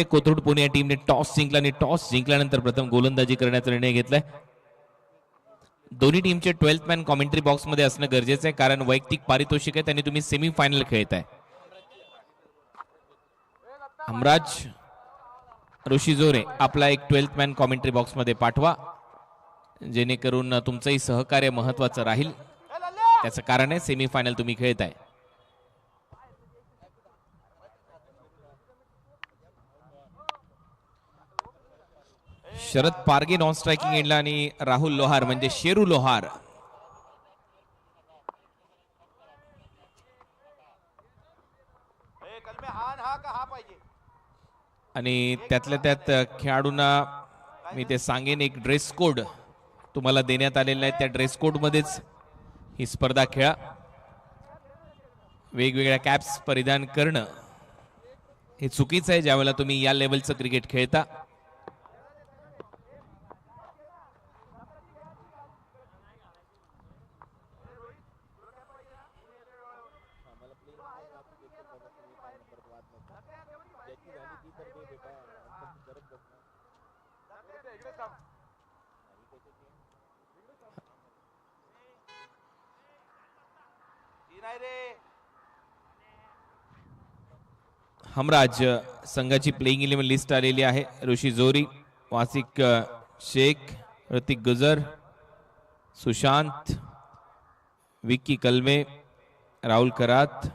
कोथरूड पुणे या टीमने टॉस जिंकला आणि टॉस जिंकल्यानंतर प्रथम गोलंदाजी करण्याचा निर्णय घेतलाय. दोन्ही टीमचे 12th मॅन कॉमेंट्री बॉक्स मध्ये असणं गरजेचं आहे, कारण वैयक्तिक पारितोषिक आहे आणि तुम्ही सेमीफायनल खेळताय. हमराज ऋषी जोरे आपला एक 12th मॅन कॉमेंट्री बॉक्स मध्ये पाठवा, जेणेकरून तुमचंही सहकार्य महत्वाचं राहील. त्याचं कारण आहे सेमीफायनल तुम्ही खेळताय. शरद पारगे नॉन स्ट्रायकिंग एंडला आणि राहुल लोहार म्हणजे शेरू लोहार आणि त्यातल्या त्यात खेळाडूंना मी ते सांगेन एक ड्रेस कोड तुम्हाला देण्यात आलेला आहे. त्या ड्रेस कोड मध्येच ही स्पर्धा खेळा. वेगवेगळ्या कॅप्स परिधान करणं हे चुकीचं आहे ज्यावेळेला तुम्ही या लेवलचं क्रिकेट खेळता. हमराज संघाची प्लेइंग 11 लिस्ट आलेली आहे. ऋषी जोरी, वासिक शेख, ऋतिक गुजर, सुशांत, विक्की कलमे, राहुल करात,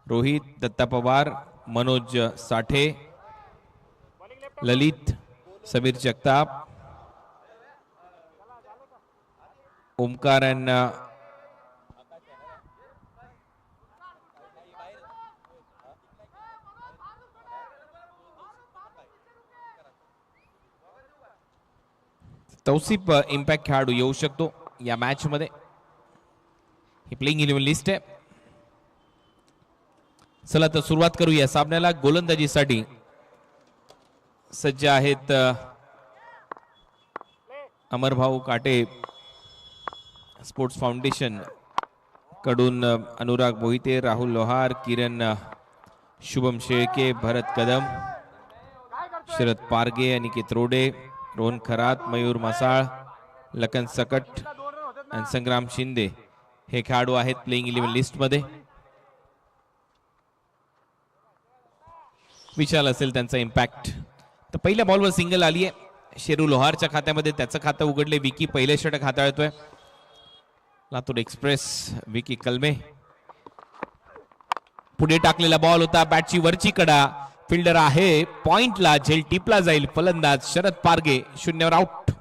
रोहित, दत्ता पवार, मनोज साठे, ललित, समीर जगताप, ओमकार तौसिफ इम्पॅक्ट खेळाडू येऊ शकतो या मॅच मध्ये. ही प्लेइंग 11 लिस्ट आहे. चला तर सुरुवात करूया सामन्याला. गोलंदाजीसाठी सज्ज आहेत अमरभाऊ काटे स्पोर्ट्स फाउंडेशन कडून अनुराग मोहिते, राहुल लोहार, किरण शुभम शेळके, भरत कदम, शरद पारगे, अनिकेत रोडे, रोहन खरात, मयूर मसाळ, लखन सकट आणि संग्राम शिंदे हे खेळाडू आहेत प्लेइंग 11 लिस्ट मध्ये. विशाल असेल त्यांचा इम्पॅक्ट. तर पहिल्या बॉलवर सिंगल आली आहे शेरू लोहारच्या खात्यामध्ये. त्याचं खातं उघडले. विकी पहिले षटक हाताळतोय. लातूर एक्सप्रेस विकी कलमे. पुढे टाकलेला बॉल होता. बॅटची वरची कडा. फिल्डर आहे पॉइंटला. झेल टिपला जाईल. फलंदाज शरद पारगे 0 आउट.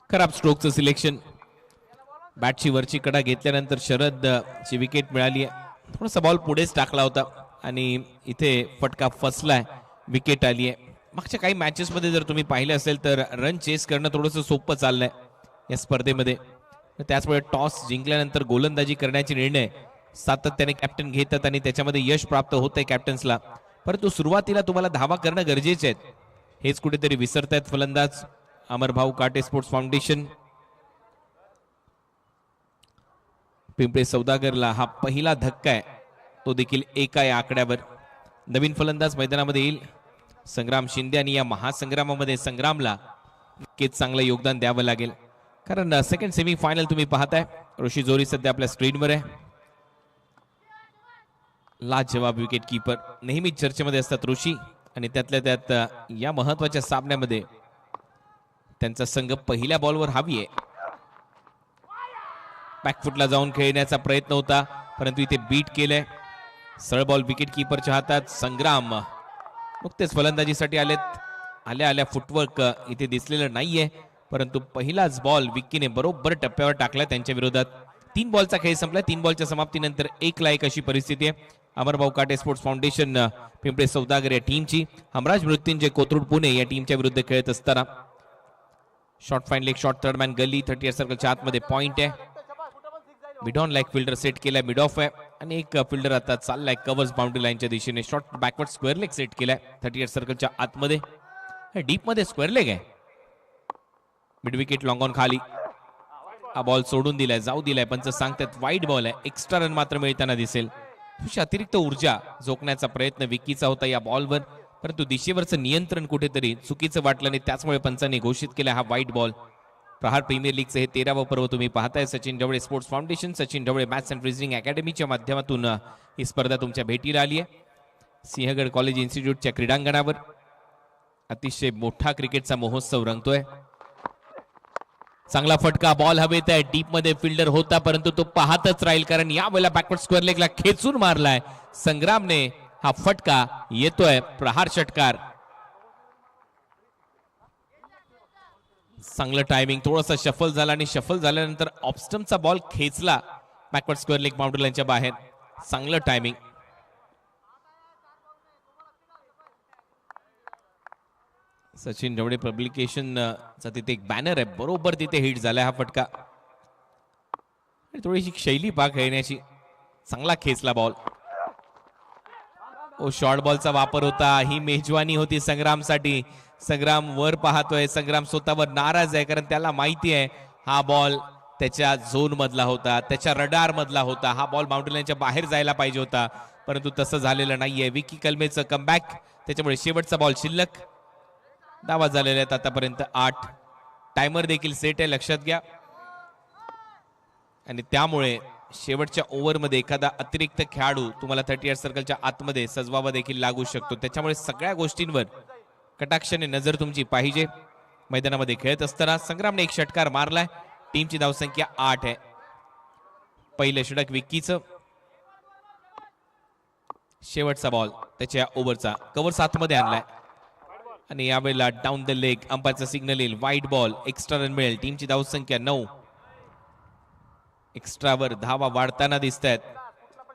खराब स्ट्रोकचं सिलेक्शन. बॅटची वरची कडा घेतल्यानंतर शरद ची विकेट मिळाली आहे. थोडासा बॉल पुढेच टाकला होता आणि इथे फटका फसलाय. विकेट आली आहे. मागच्या काही मॅचेस मध्ये जर तुम्ही पाहिलं असेल तर रन चेस करणं थोडंसं सोपं चाललंय या स्पर्धेमध्ये. त्याचमुळे टॉस जिंकल्यानंतर गोलंदाजी करण्याचे निर्णय सातत्याने कॅप्टन घेतात आणि त्याच्यामध्ये यश प्राप्त होतंय कॅप्टन्सला. परंतु सुरुवातीला तुम्हाला धावा करणं गरजेचे आहेत. हेच कुठेतरी विसरतायत फलंदाज. अमरभाऊ काटे स्पोर्ट्स फाउंडेशन. पिंपळे सौदागरला हा पहिला धक्का आहे, तो देखील एका या आकड्यावर. नवीन फलंदाज मैदानामध्ये येईल संग्राम शिंदे आणि या महासंग्रामामध्ये संग्रामला नक्कीच चांगलं योगदान द्यावं लागेल, कारण सेकंड सेमी फायनल तुम्ही पाहताय. ऋषी जोरी सध्या आपल्या स्क्रीनवर आहे. लाजवाब विकेट कीपर. नेहमीच चर्चेमध्ये असतात ऋषी आणि त्यातल्या त्यात या महत्वाच्या सामन्यामध्ये त्यांचा संघ पहिल्या बॉलवर हवी आहे. बॅकफुटला जाऊन खेळण्याचा प्रयत्न होता, परंतु इथे बीट केलंय. सरळ बॉल विकेट कीपरच्या हातात. संग्राम नुकतेच फलंदाजीसाठी आलेत. आल्या आल्या फुटवर्क इथे दिसलेलं नाहीये, परंतु पहिलाच बॉल विक्कीने बरोबर टप्प्यावर टाकला त्यांच्या विरोधात. 3 बॉलचा खेळ संपला. 3 बॉलच्या समाप्तीनंतर 1-1 अशी परिस्थिती आहे. अमरभाऊ काटे स्पोर्ट्स फाउंडेशन पिंपळे सौदागर या टीमची हमराज मृत्युंजय कोथरूड पुणे या टीमच्या विरुद्ध खेळत असताना short fine leg short third man gully 38 सर्कलच्या आतमध्ये पॉइंट आहे. Mid on like fielder set केलाय, मिड ऑफ आहे आणि एक फिल्डर आता चाललाय कव्हर्स बाउंड्री लाईनच्या दिशेने. Short backward square leg set केलाय 38 सर्कलच्या आतमध्ये. डीप मध्ये स्क्वेअर लेग आहे. मिड विकेट लॉंग ऑन खाली. हा बॉल सोडून दिलाय, जाऊ दिलाय. पंच सांगतात वाईट बॉल आहे. एक्स्ट्रा रन मात्र मिळताना दिसेल. अतिरिक्त ऊर्जा झोकण्याचा प्रयत्न विकीचा होता या बॉलवर, परंतु दिशेवरचं नियंत्रण कुठेतरी चुकीचं वाटलं नाही, त्याचमुळे पंचांनी घोषित केला हा वाईट बॉल. प्रहार प्रीमियर लीगचं हे 13वं पर्व तुम्ही पाहताय. Sachin Dhawale sports foundation, Sachin Dhawale maths and reasoning अकॅडमीच्या माध्यमातून ही स्पर्धा तुमच्या भेटीला आली आहे. सिंहगड कॉलेज इन्स्टिट्यूटच्या क्रीडांगणावर अतिशय मोठा क्रिकेटचा महोत्सव रंगतोय. चांगला फटका, बॉल हवेत आहे. डीप मध्ये फिल्डर होता, परंतु तो पाहतच राहील, कारण यावेळेला बॅकवर्ड स्क्वेअर लेगला खेचून मारलाय संग्रामने. हा फटका येतोय, प्रहार षटकार. चांगलं टायमिंग, थोडासा शफल झाला आणि शफल झाल्यानंतर ऑफस्टमचा बॉल खेचला बॅकवर्ड स्क्वेअर लेग बाउंड्री लाईनच्या बाहेर. चांगलं टायमिंग. सचिन ढवळे पब्लिकेशन चा तिथे एक बॅनर आहे, बरोबर तिथे हिट झालाय हा फटका. थोडीशी शैली पा खेळण्याची. चांगला खेचला बॉल. शॉर्ट बॉलचा वापर होता. ही मेजवानी होती संग्रामसाठी. संग्राम वर पाहतोय, संग्राम स्वतःवर नाराज आहे, कारण त्याला माहिती आहे हा बॉल त्याच्या झोन मधला होता, त्याच्या रडार मधला होता. हा बॉल बाउंड्री लाईनच्या बाहेर जायला पाहिजे होता, परंतु तसं झालेलं नाहीये. विकी कलमेचं कमबॅक, त्याच्यामुळे शेवटचा बॉल शिल्लक. धावा झालेल्या आहेत आतापर्यंत 8. टायमर देखील सेट आहे, लक्षात घ्या. आणि त्यामुळे शेवटच्या ओव्हरमध्ये एखादा अतिरिक्त खेळाडू तुम्हाला 38 सर्कलच्या आतमध्ये सजवावा देखील लागू शकतो. त्याच्यामुळे सगळ्या गोष्टींवर कटाक्षाने नजर तुमची पाहिजे. मैदानामध्ये खेळत असताना संग्रामने एक षटकार मारलाय. टीमची धावसंख्या 8 आहे. पहिले षटक विक्कीचं. शेवटचा बॉल त्याच्या ओव्हरचा. कव्हर 7 मध्ये आणलाय आणि यावेळेला डाऊन द लेग अंपायरचा सिग्नल येईल. वाईट बॉल, एक्स्ट्रा रन मिळेल. टीमची धावसंख्या 9. एक्स्ट्रावर धावा वाढताना दिसत आहेत,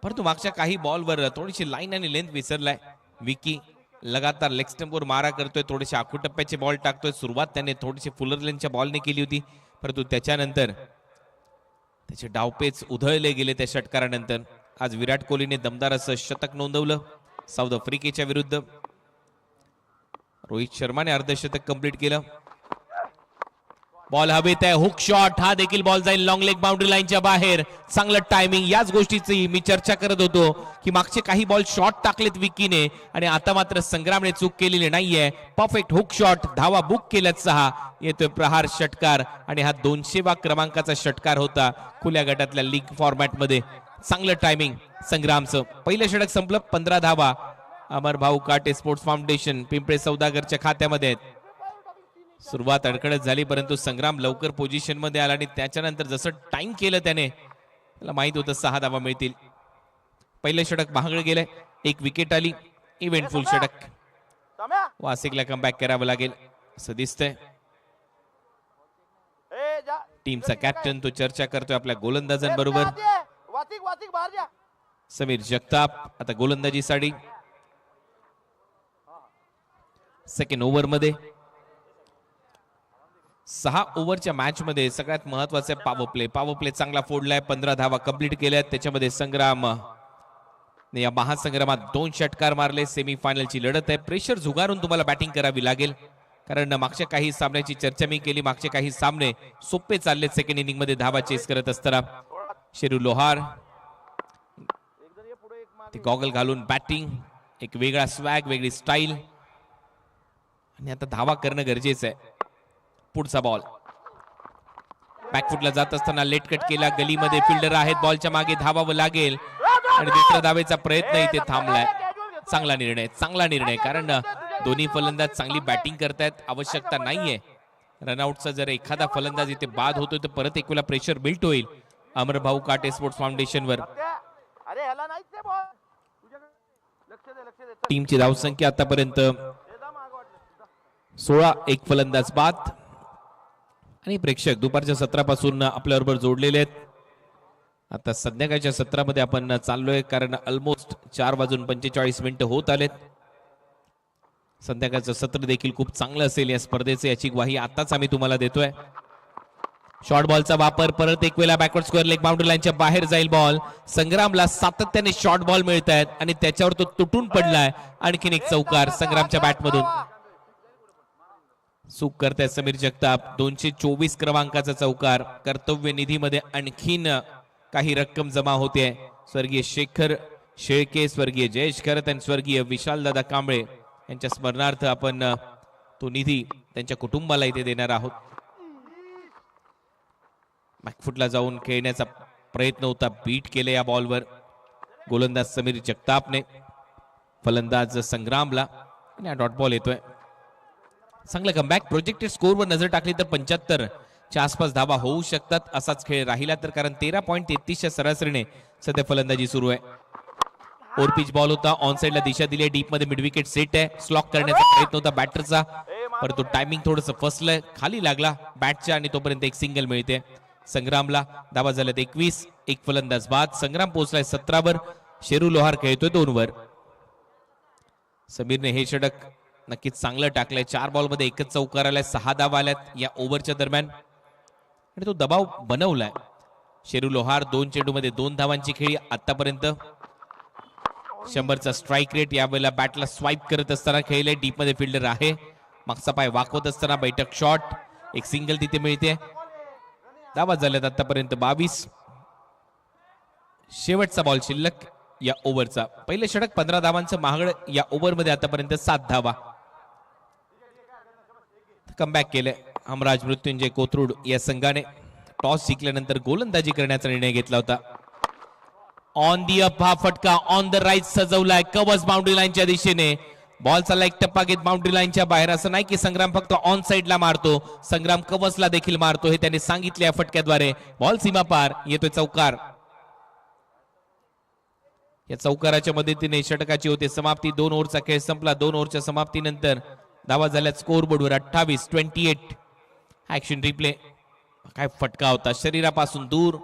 परंतु मागच्या काही बॉलवर थोडीशी लाईन आणि लेंथ विसरलाय विकी. लगातार लेग स्टंपवर मारा करतोय, थोडेसे आखूटप्प्याचे बॉल टाकतोय. सुरुवात त्याने थोडीशी फुलर लेनच्या बॉलने केली होती, परंतु त्याच्यानंतर त्याचे डावपेच उधळले गेले त्या षटकारानंतर. आज विराट कोहलीने दमदार असं शतक नोंदवलं साऊथ आफ्रिकेच्या विरुद्ध. रोहित शर्माने अर्धशतक कंप्लीट केलं. बॉल हवेत आहे, हुक शॉट. हा देखील बॉल जाईल लॉंग लेग बाउंड्री लाईनच्या बाहेर. चांगलं टायमिंग. याच गोष्टीची मी चर्चा करत होतो की मागचे काही बॉल शॉट टाकलेत विकीने आणि आता मात्र संग्रामने चूक केलेली नाहीये. Perfect hook shot. धावा बुक केल्यात 6. येतोय प्रहार षटकार आणि हा 200वा क्रमांकाचा षटकार होता खुल्या गटातल्या लीग फॉर्मॅट मध्ये. चांगलं टायमिंग संग्रामचं. पहिलं षटक संपलं. 15 धावा अमर भाऊ काटे स्पोर्ट्स फाउंडेशन पिंपळे सौदागरच्या खात्यामध्ये आहेत. सुरुवात अडखळत झाली, परंतु संग्राम लवकर पोझिशन मध्ये आला आणि त्याच्यानंतर जसं टाइम केलं त्याने, त्याला माहित होतं 6 धावा मिळतील. पहिलं षटक महागड गेलंय. 1 विकेट आली. इव्हेंटफुल षटक. वासिकला कमबॅक करावं लागेल असं दिसतंय. टीमचा कॅप्टन तो चर्चा करतोय आपल्या गोलंदाजांबरोबर. समीर जगताप आता गोलंदाजीसाठी. सेकंड ओव्हर मध्ये 6 ओव्हरच्या मॅच मध्ये सगळ्यात महत्वाचे पॉवर प्ले. पॉवर प्ले चांगला फोडलाय. 15 धावा कंप्लीट केल्यात. त्याच्यामध्ये संग्राम या महासंग्रामात 2 षटकार मारले. सेमीफायनलची लढत आहे. प्रेशर झुगारून तुम्हाला बॅटिंग करावी लागेल, कारण मागच्या काही सामन्याची चर्चा मी केली. मागचे काही सामने सोपे चाललेत सेकंड इनिंग मध्ये धावा चेस करत असताना. शेरू लोहार ते गॉगल घालून बॅटिंग, एक वेगळा स्वॅग, वेगळी स्टाईल, आणि आता धावा करणं गरजेचं आहे. पुढचा बॉल बॅकफुटला जात असताना लेट कट केला. गलीमध्ये फिल्डर आहेत, बॉलच्या मागे धावावं लागेल आणि दुसऱ्या धावेचा प्रयत्न इथे थांबलाय. चांगला निर्णय, चांगला निर्णय, कारण दोन्ही फलंदाज चांगली बॅटिंग करतायत. आवश्यकता नाहीये रनआउटचा. जर एखादा फलंदाज इथे बाद होतोय तर परत एक वेळा प्रेशर बिल्ट होईल अमर भाऊ काटे स्पोर्ट्स फाउंडेशन वर. टीमची धावसंख्या आतापर्यंत 16. 1 फलंदाज बाद आणि प्रेक्षक दुपारच्या सत्रापासून आपल्याबरोबर जोडलेले आहेत. आता संध्याकाळच्या सत्रामध्ये आपण चाललोय, कारण ऑलमोस्ट 4:45 होत आलेत. संध्याकाळचं सत्र देखील खूप चांगलं असेल या स्पर्धेचे, याची ग्वाही आताच आम्ही तुम्हाला देतोय. शॉर्ट बॉलचा वापर, परत एक वेळा बॅकवर्ड स्क्वेअर लेग बाउंड्री लाईनच्या बाहेर जाईल बॉल. संग्रामला सातत्याने शॉर्ट बॉल मिळत आहेत आणि त्याच्यावर तो तुटून पडलाय. आणखीन एक चौकार संग्रामच्या बॅटमधून. चूक करताय समीर जगताप. 224 क्रमांकाचा चौकार. कर्तव्य निधीमध्ये आणखीन काही रक्कम जमा होते. स्वर्गीय शेखर शेळके, स्वर्गीय जयेश खरत आणि स्वर्गीय विशालदादा कांबळे यांच्या स्मरणार्थ आपण तो निधी त्यांच्या कुटुंबाला इथे देणार आहोत. बॅकफुटला जाऊन खेळण्याचा प्रयत्न होता, बीट केले या बॉलवर गोलंदाज समीर जगतापने. फलंदाज संग्रामला आणि हा डॉट बॉल येतोय. चांगलं कमबॅक. प्रोजेक्टेड स्कोरवर नजर टाकली तर 75 च्या आसपास धावा होऊ शकतात असाच खेळ राहिला तर, कारण 13.33च्या सरासरीने सध्या फलंदाजी सुरू आहे. ओरपिच बॉल होता, ऑन साइडला दिशा दिली, डीप मध्ये मिड विकेट सेट आहे. स्लॉक करण्याचा प्रयत्न होता बॅटरचा, परंतु टायमिंग थोडंसं फसलंय, खाली लागला बॅटच्या आणि तोपर्यंत एक सिंगल मिळते संग्रामला. धावा झाल्यात 21. एक फलंदाज बाद. संग्राम पोहोचलाय 17 वर. शेरू लोहार खेळतोय 2 वर. समीरने हे षटक नक्कीच चांगलं टाकलंय. 4 बॉलमध्ये एकच चौकार आलाय, 6 धावा आल्यात या ओव्हरच्या दरम्यान आणि तो दबाव बनवलाय. शेरू लोहार 2 चेंडूमध्ये 2 धावांची खेळी आतापर्यंत. 100चा स्ट्राईक रेट. यावेळेला बॅटला स्वाईप करत असताना खेळले. डीप मध्ये फिल्डर आहे, मागचा पाय वाकवत असताना बैठक शॉट. एक सिंगल तिथे मिळते. धावा झाल्यात आतापर्यंत 22. शेवटचा बॉल शिल्लक या ओव्हरचा. पहिले षटक 15 धावांचं महागड. या ओव्हरमध्ये आतापर्यंत 7 धावा. कमबॅक केले हमराज मृत्युंजय कोथरूड या संघाने. टॉस जिंकल्यानंतर गोलंदाजी करण्याचा निर्णय घेतला होता. ऑन दी अप हा फटका ऑन द राईट सजवलाय कवच बाउंड्री लाईनच्या दिशेने. बॉल चालला एक टप्पा घेत बाउंड्री लाईनच्या बाहेर. असं नाही की संग्राम फक्त ऑन साइडला मारतो, संग्राम कवचला देखील मारतो हे त्यांनी सांगितले या फटक्याद्वारे. बॉल सीमा पार. येतोय चौकार. या चौकाराच्या मदतीने षटकाची होते समाप्ती. 2 ओव्हरचा खेळ संपला. 2 ओव्हरच्या समाप्तीनंतर धावा झाल्यात स्कोर बोर्डवर 28-28. Action replay. काय फटका होता, शरीरापासून दूर,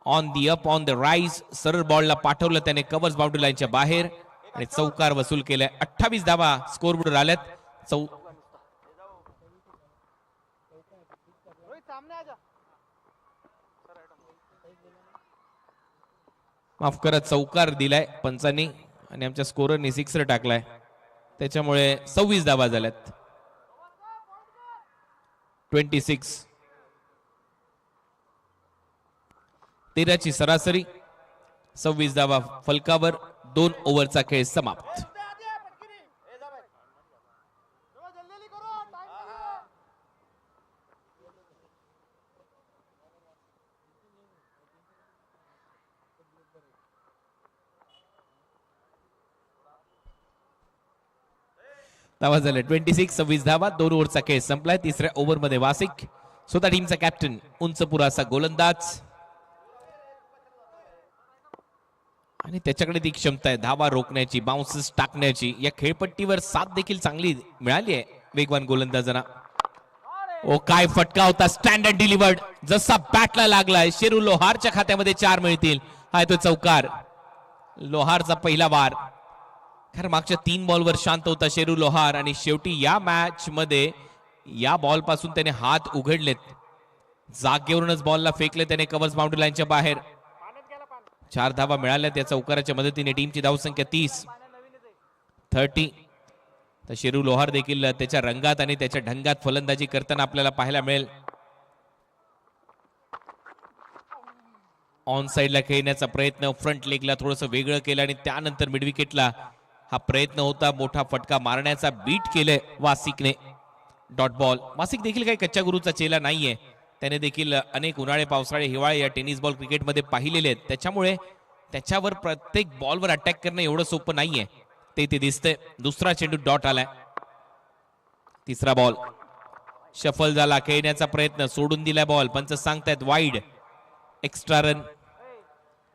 on the up on the rise. सरळ बॉलला पाठवलं त्याने कव्हर्स बाउंड्री लाईनच्या बाहेर आणि चौकार वसूल केलाय. 28 धावा स्कोर बोर्डवर आल्यात. माफ करा, चौकार दिलाय पंचांनी आणि आमच्या स्कोररने सिक्सर टाकलाय, त्याच्यामुळे 26 धावा झाल्यात. 26. 13ची सरासरी, 26 धावा फलकावर. 2 ओव्हरचा खेळ समाप्त. धावा झाल्या 26. 26 धावा. 2 ओव्हरचा खेळ संपलाय. तिसऱ्या ओव्हरमध्ये वासिक, स्वतः टीमचा कॅप्टन, उंच पुरासा गोलंदाज आणि त्याच्याकडे ती क्षमता आहे धावा रोखण्याची, बाउन्सेस टाकण्याची. या खेळपट्टीवर साथ देखील चांगली मिळाली आहे वेगवान गोलंदाजांना. ओ काय फटका होता, स्टँडर्ड डिलिव्हर्ड. जसा बॅटला लागलाय शेरू लोहारच्या खात्यामध्ये 4 मिळतील. हा तो चौकार, लोहारचा पहिला वार. खरं मागच्या 3 बॉलवर शांत होता शेरू लोहार आणि शेवटी या मॅच मध्ये या बॉल पासून त्याने हात उघडलेत. जागेवरूनच बॉलला फेकले त्याने कव्हर्स बाउंड्री लाईनच्या बाहेर. 4 धावा मिळाल्या त्या चौकाराच्या मदतीने. टीमची धावसंख्या 30. तर शेरू लोहार देखील त्याच्या रंगात आणि त्याच्या ढंगात फलंदाजी करताना आपल्याला पाहायला मिळेल. ऑन साइडला खेळण्याचा प्रयत्न, फ्रंट लेगला थोडंसं वेगळं केलं आणि त्यानंतर मिड विकेटला हा प्रयत्न होता मोठा फटका मारण्याचा. बीट केलंय वासिकने. Dot ball. वासिक देखील काही कच्च्या गुरुचा चेला नाहीये. त्याने देखील अनेक उन्हाळे, पावसाळे, हिवाळे या टेनिस बॉल क्रिकेटमध्ये पाहिलेले आहेत, त्याच्यामुळे त्याच्यावर प्रत्येक बॉलवर अटॅक करणं एवढं सोपं नाहीये ते दिसतंय. दुसरा चेंडू डॉट आलाय. तिसरा बॉल शफल झाला. खेळण्याचा प्रयत्न, सोडून दिलाय बॉल. पंच सांगतायत वाईड. Extra run.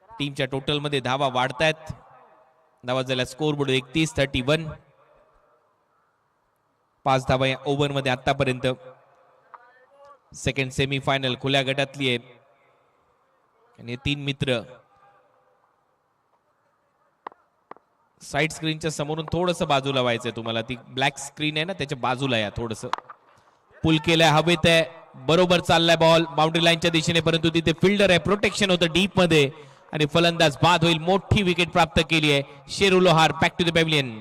टीमच्या टोटल मध्ये धावा वाढतायत. धावा झाल्या स्कोर बोर्ड 31-31. 5 धावा या ओव्हर मध्ये आतापर्यंत. सेकंड सेमीफायनल खुल्या गटातली आहे आणि 3 मित्र साइड स्क्रीनच्या समोरून थोडंसं बाजूला व्हायचंय तुम्हाला. ती ब्लॅक स्क्रीन आहे ना त्याच्या बाजूला या थोडंसं. पुल केलाय, हवेत आहे, बरोबर चाललाय बॉल बाउंड्री लाईनच्या दिशेने, परंतु तिथे फिल्डर आहे, प्रोटेक्शन होतं डीप मध्ये आणि फलंदाज बाद होईल. मोठी विकेट प्राप्त केली आहे Sheru Lohar. Back to the pavilion.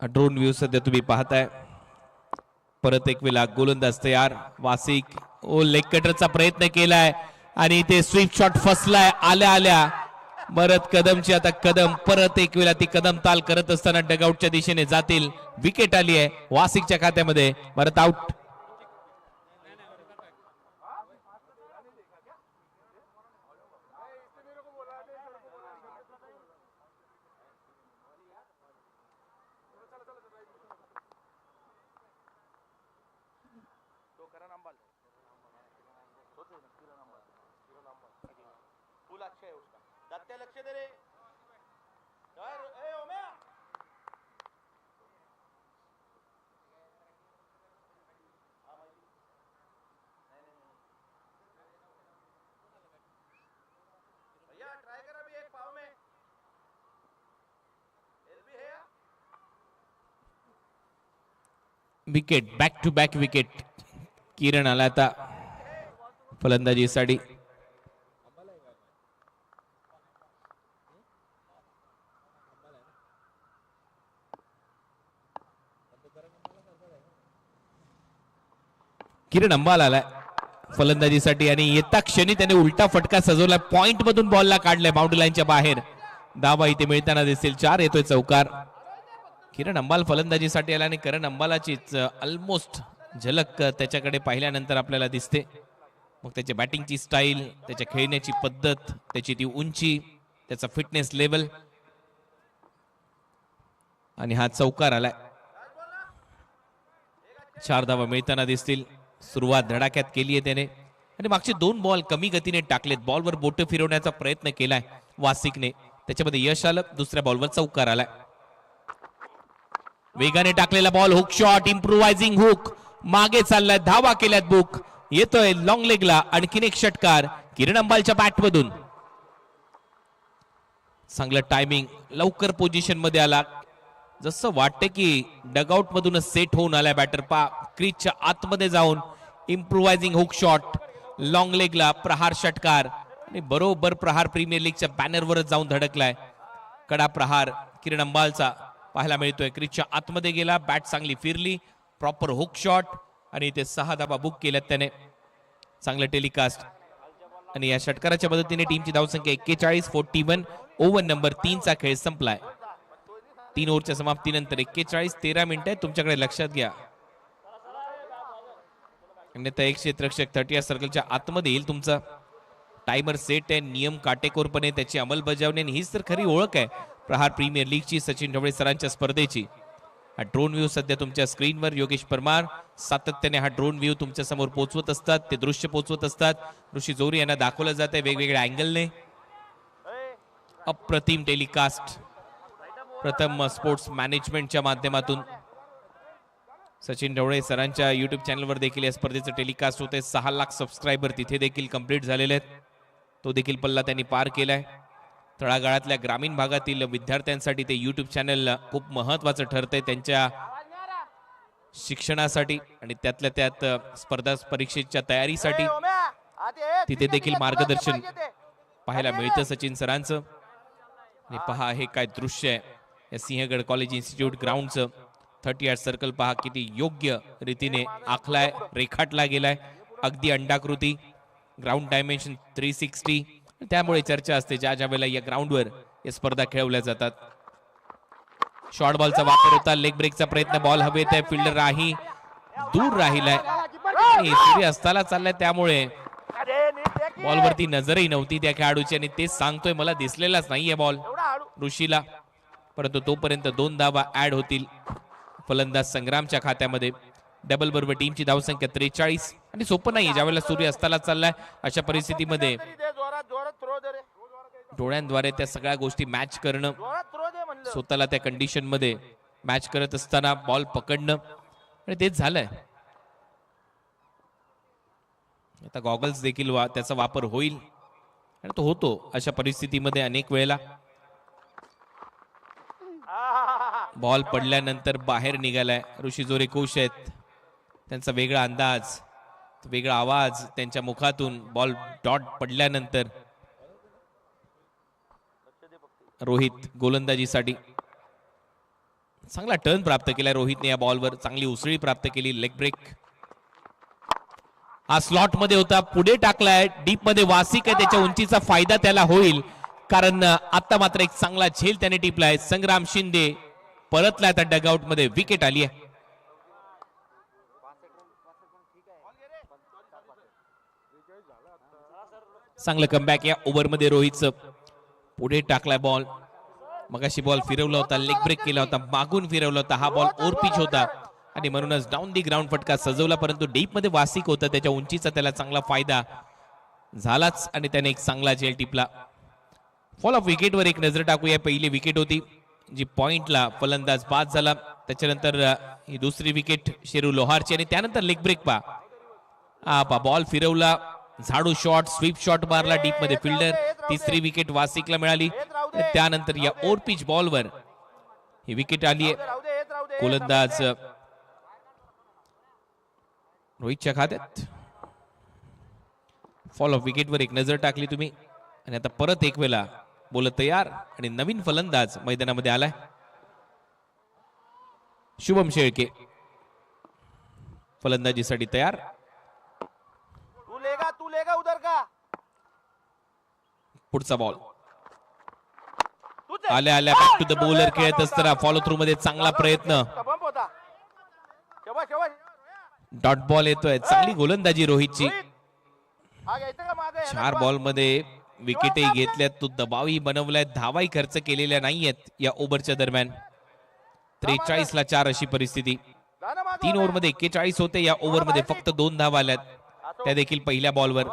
Drone view सध्या तुम्ही पाहताय. परत एक वेळा गोलंदाज तयार. वासिक ओ लेग कटरचा प्रयत्न केलाय आणि इथे स्वीप शॉट फसलाय आल्या आल्या. परत कदमची आता कदम परत एक वेळा ती कदम ताल करत असताना डगआउटच्या दिशेने जातील. विकेट आली आहे वासिकच्या खात्यामध्ये. परत out. Wicket, back to back wicket. Kiran आला आता फलंदाजीसाठी. किरण अंबाल आलाय फलंदाजीसाठी आणि येता क्षणी त्याने उलटा फटका सजवला. पॉइंट मधून बॉलला काढलाय बाउंड्री लाईनच्या बाहेर. धावा इथे मिळताना दिसेल. 4 येतोय चौकार. किरण अंबाल फलंदाजीसाठी आला आणि करण अंबालाचीच ऑलमोस्ट झलक त्याच्याकडे पाहिल्यानंतर आपल्याला दिसते. मग त्याच्या बॅटिंगची स्टाईल, त्याच्या खेळण्याची पद्धत, त्याची ती उंची, त्याचा फिटनेस लेवल आणि हा चौकार आलाय. 4 धावा मिळताना दिसतील. सुरुवात धडाक्यात केली आहे त्याने आणि मागचे 2 बॉल कमी गतीने टाकलेत. बॉलवर बोट फिरवण्याचा प्रयत्न केलाय वासिकने, त्याच्यामध्ये यश आलं. दुसऱ्या बॉलवर चौकार आलाय. वेगाने टाकलेला बॉल, हुक शॉट, इम्प्रोवायझिंग हुक, मागे चाललाय. धावा केल्यात बुक. येतोय लॉंग लेगला आणखीन एक षटकार किरण अंबालच्या बॅट मधून. चांगलं टायमिंग, लवकर पोझिशन मध्ये आला. जसं वाटतं की डगआउट मधूनच सेट होऊन आलाय बॅटर. क्रीजच्या आतमध्ये जाऊन इम्प्रोवायझिंग हुक शॉट, लॉंग लेगला प्रहार षटकार आणि बरोबर प्रहार प्रीमियर लीगच्या बॅनरवरच जाऊन धडकलाय. कडा प्रहार किरण अंबालचा पाहायला मिळतोय. क्रीजच्या आतमध्ये गेला, बॅट चांगली फिरली, प्रॉपर हुक शॉट आणि इथे 6 धावा बुक केल्यात त्याने. चांगलं टेलिकास्ट आणि या षटकाराच्या मदतीने टीमची धावसंख्या 41-41. ओव्हर नंबर 3 चा खेळ संपलाय. 3 ओव्हरच्या समाप्तीनंतर 41-13 मिनिटं तुमच्याकडे लक्षात घ्या. अन्यथा एक क्षेत्ररक्षक 30 सर्कलच्या आतमध्ये येईल. तुमचा टायमर सेट आहे, नियम काटेकोरपणे त्याची अंमलबजावणी आणि हीच तर खरी ओळख आहे प्रहार प्रीमियर लीगची, सचिन ढवळे सरांच्या स्पर्धेची. हा ड्रोन व्ह्यू सध्या तुमच्या स्क्रीनवर योगेश परमार सातत्याने हा ड्रोन व्ह्यू तुमच्या समोर पोहोचवत असतात. ते दृश्य पोहोचवत असतात. ऋषी जोरी यांना दाखवलं जात आहे वेगवेगळ्या अँगलने. अप्रतिम टेलिकास्ट प्रथम स्पोर्ट्स मॅनेजमेंटच्या माध्यमातून. सचिन ढवळे सरांच्या युट्यूब चॅनलवर देखील या स्पर्धेचं टेलिकास्ट होते. 6 लाख सबस्क्रायबर तिथे देखील कंप्लीट झालेले आहेत. तो देखील पल्ला त्यांनी पार केलाय. तळागाळातल्या ग्रामीण भागातील विद्यार्थ्यांसाठी ते युट्यूब चॅनल खूप महत्वाचं ठरतंय त्यांच्या शिक्षणासाठी आणि त्यातल्या त्यात स्पर्धा परीक्षेच्या तयारीसाठी. तिथे देखील मार्गदर्शन पाहायला मिळतं सचिन सरांचं. आणि पहा हे काय दृश्य आहे या सिंहगड कॉलेज इन्स्टिट्यूट ग्राउंडचं. 30 यार्ड सर्कल पहा किती योग्य रीतीने आखलाय, रेखाटला गेलाय, अगदी अंडाकृती. Ground dimension 360. त्यामुळे चर्चा असते ज्या ज्या वेळेला या ग्राउंडवर या स्पर्धा खेळवल्या जातात. शॉर्ट बॉलचा वापर होता, लेग ब्रेकचा प्रयत्न, बॉल हवेत आहे, फिल्डर राही दूर राहिलाय आणि सूर्य अस्ताला चाललाय त्यामुळे बॉलवरती नजरही नव्हती त्या खेळाडूची. आणि तेच सांगतोय, मला दिसलेलाच नाहीये बॉल ऋषीला, परंतु तोपर्यंत 2 धावा ऍड होतील फलंदाज संग्रामच्या खात्यामध्ये. डबल बरोबर टीमची धावसंख्या 43. आणि सोपं नाही ज्यावेळेला सूर्य अस्ताला चाललाय अशा परिस्थितीमध्ये डोळ्यांद्वारे त्या सगळ्या गोष्टी मॅच करणं, स्वतःला त्या कंडिशन मध्ये मॅच करत असताना बॉल पकडणं, आणि तेच झालंय. आता गॉगल्स देखील त्याचा वापर होईल आणि तो होतो अशा परिस्थितीमध्ये अनेक वेळेला. बॉल पडल्यानंतर बाहेर निघालाय ऋषी जोरे खुश आहेत. त्यांचा वेगळा अंदाज, वेगळा आवाज त्यांच्या मुखातून बॉल डॉट पडल्यानंतर. रोहित गोलंदाजीसाठी चांगला टर्न प्राप्त केला रोहितने या बॉलवर, चांगली उसळी प्राप्त केली. लेग ब्रेक हा स्लॉट मध्ये होता, पुढे टाकलाय, डीप मध्ये वासिक आहे, त्याच्या उंचीचा फायदा त्याला होईल कारण आता मात्र एक चांगला झेल त्याने टिपलाय. संग्राम शिंदे परतलाय आता डगआउट मध्ये, विकेट आली आहे. चांगलं कमबॅक या ओव्हरमध्ये रोहितचं. पुढे टाकलाय बॉल, मगाशी बॉल फिरवला होता, लेग ब्रेक केला होता, मागून फिरवला होता, हा बॉल ओव्हर पिच होता आणि म्हणूनच डाऊन दी ग्राउंड फटका सजवला, परंतु डीप मध्ये वासिक होता, त्याच्या उंचीचा त्याला चांगला फायदा झालाच आणि त्याने एक चांगला झेल टिपला. फॉल ऑफ विकेटवर एक नजर टाकूया. पहिली विकेट होती जी पॉइंटला फलंदाज बाद झाला, त्याच्यानंतर ही दुसरी विकेट शेरू लोहारची आणि त्यानंतर लेग ब्रेक पा बॉल फिरवला, झाडू शॉट, स्वीप शॉट मारला डीप मध्ये फिल्डर. तिसरी विकेट वासिकला मिळाली आणि त्यानंतर या ओव्हर पिच बॉलवर ही विकेट आली आहे गोलंदाज रोहितच्या खात्यात. फॉल ऑफ विकेटवर एक नजर टाकली तुम्ही आणि आता परत एक वेळा बोलत तयार आणि नवीन फलंदाज मैदानामध्ये आलाय शुभम शेळके. फलंदाजीसाठी तयार. पुढचा बॉल आल्या आल्या बॅक टू द बॉलर खेळत असताना फॉलो थ्रू मध्ये चांगला प्रयत्न, डॉट बॉल येतोय. चांगली गोलंदाजी रोहितची. 4 बॉल मध्ये विकेटही घेतल्यात, तो दबावही बनवलाय, धावाही खर्च केलेल्या नाहीयेत या ओव्हरच्या दरम्यान. 43 ला 4 अशी परिस्थिती. 3 ओव्हर मध्ये 41 होते, या ओव्हर मध्ये फक्त 2 धावा आल्यात, त्या देखील पहिल्या बॉलवर.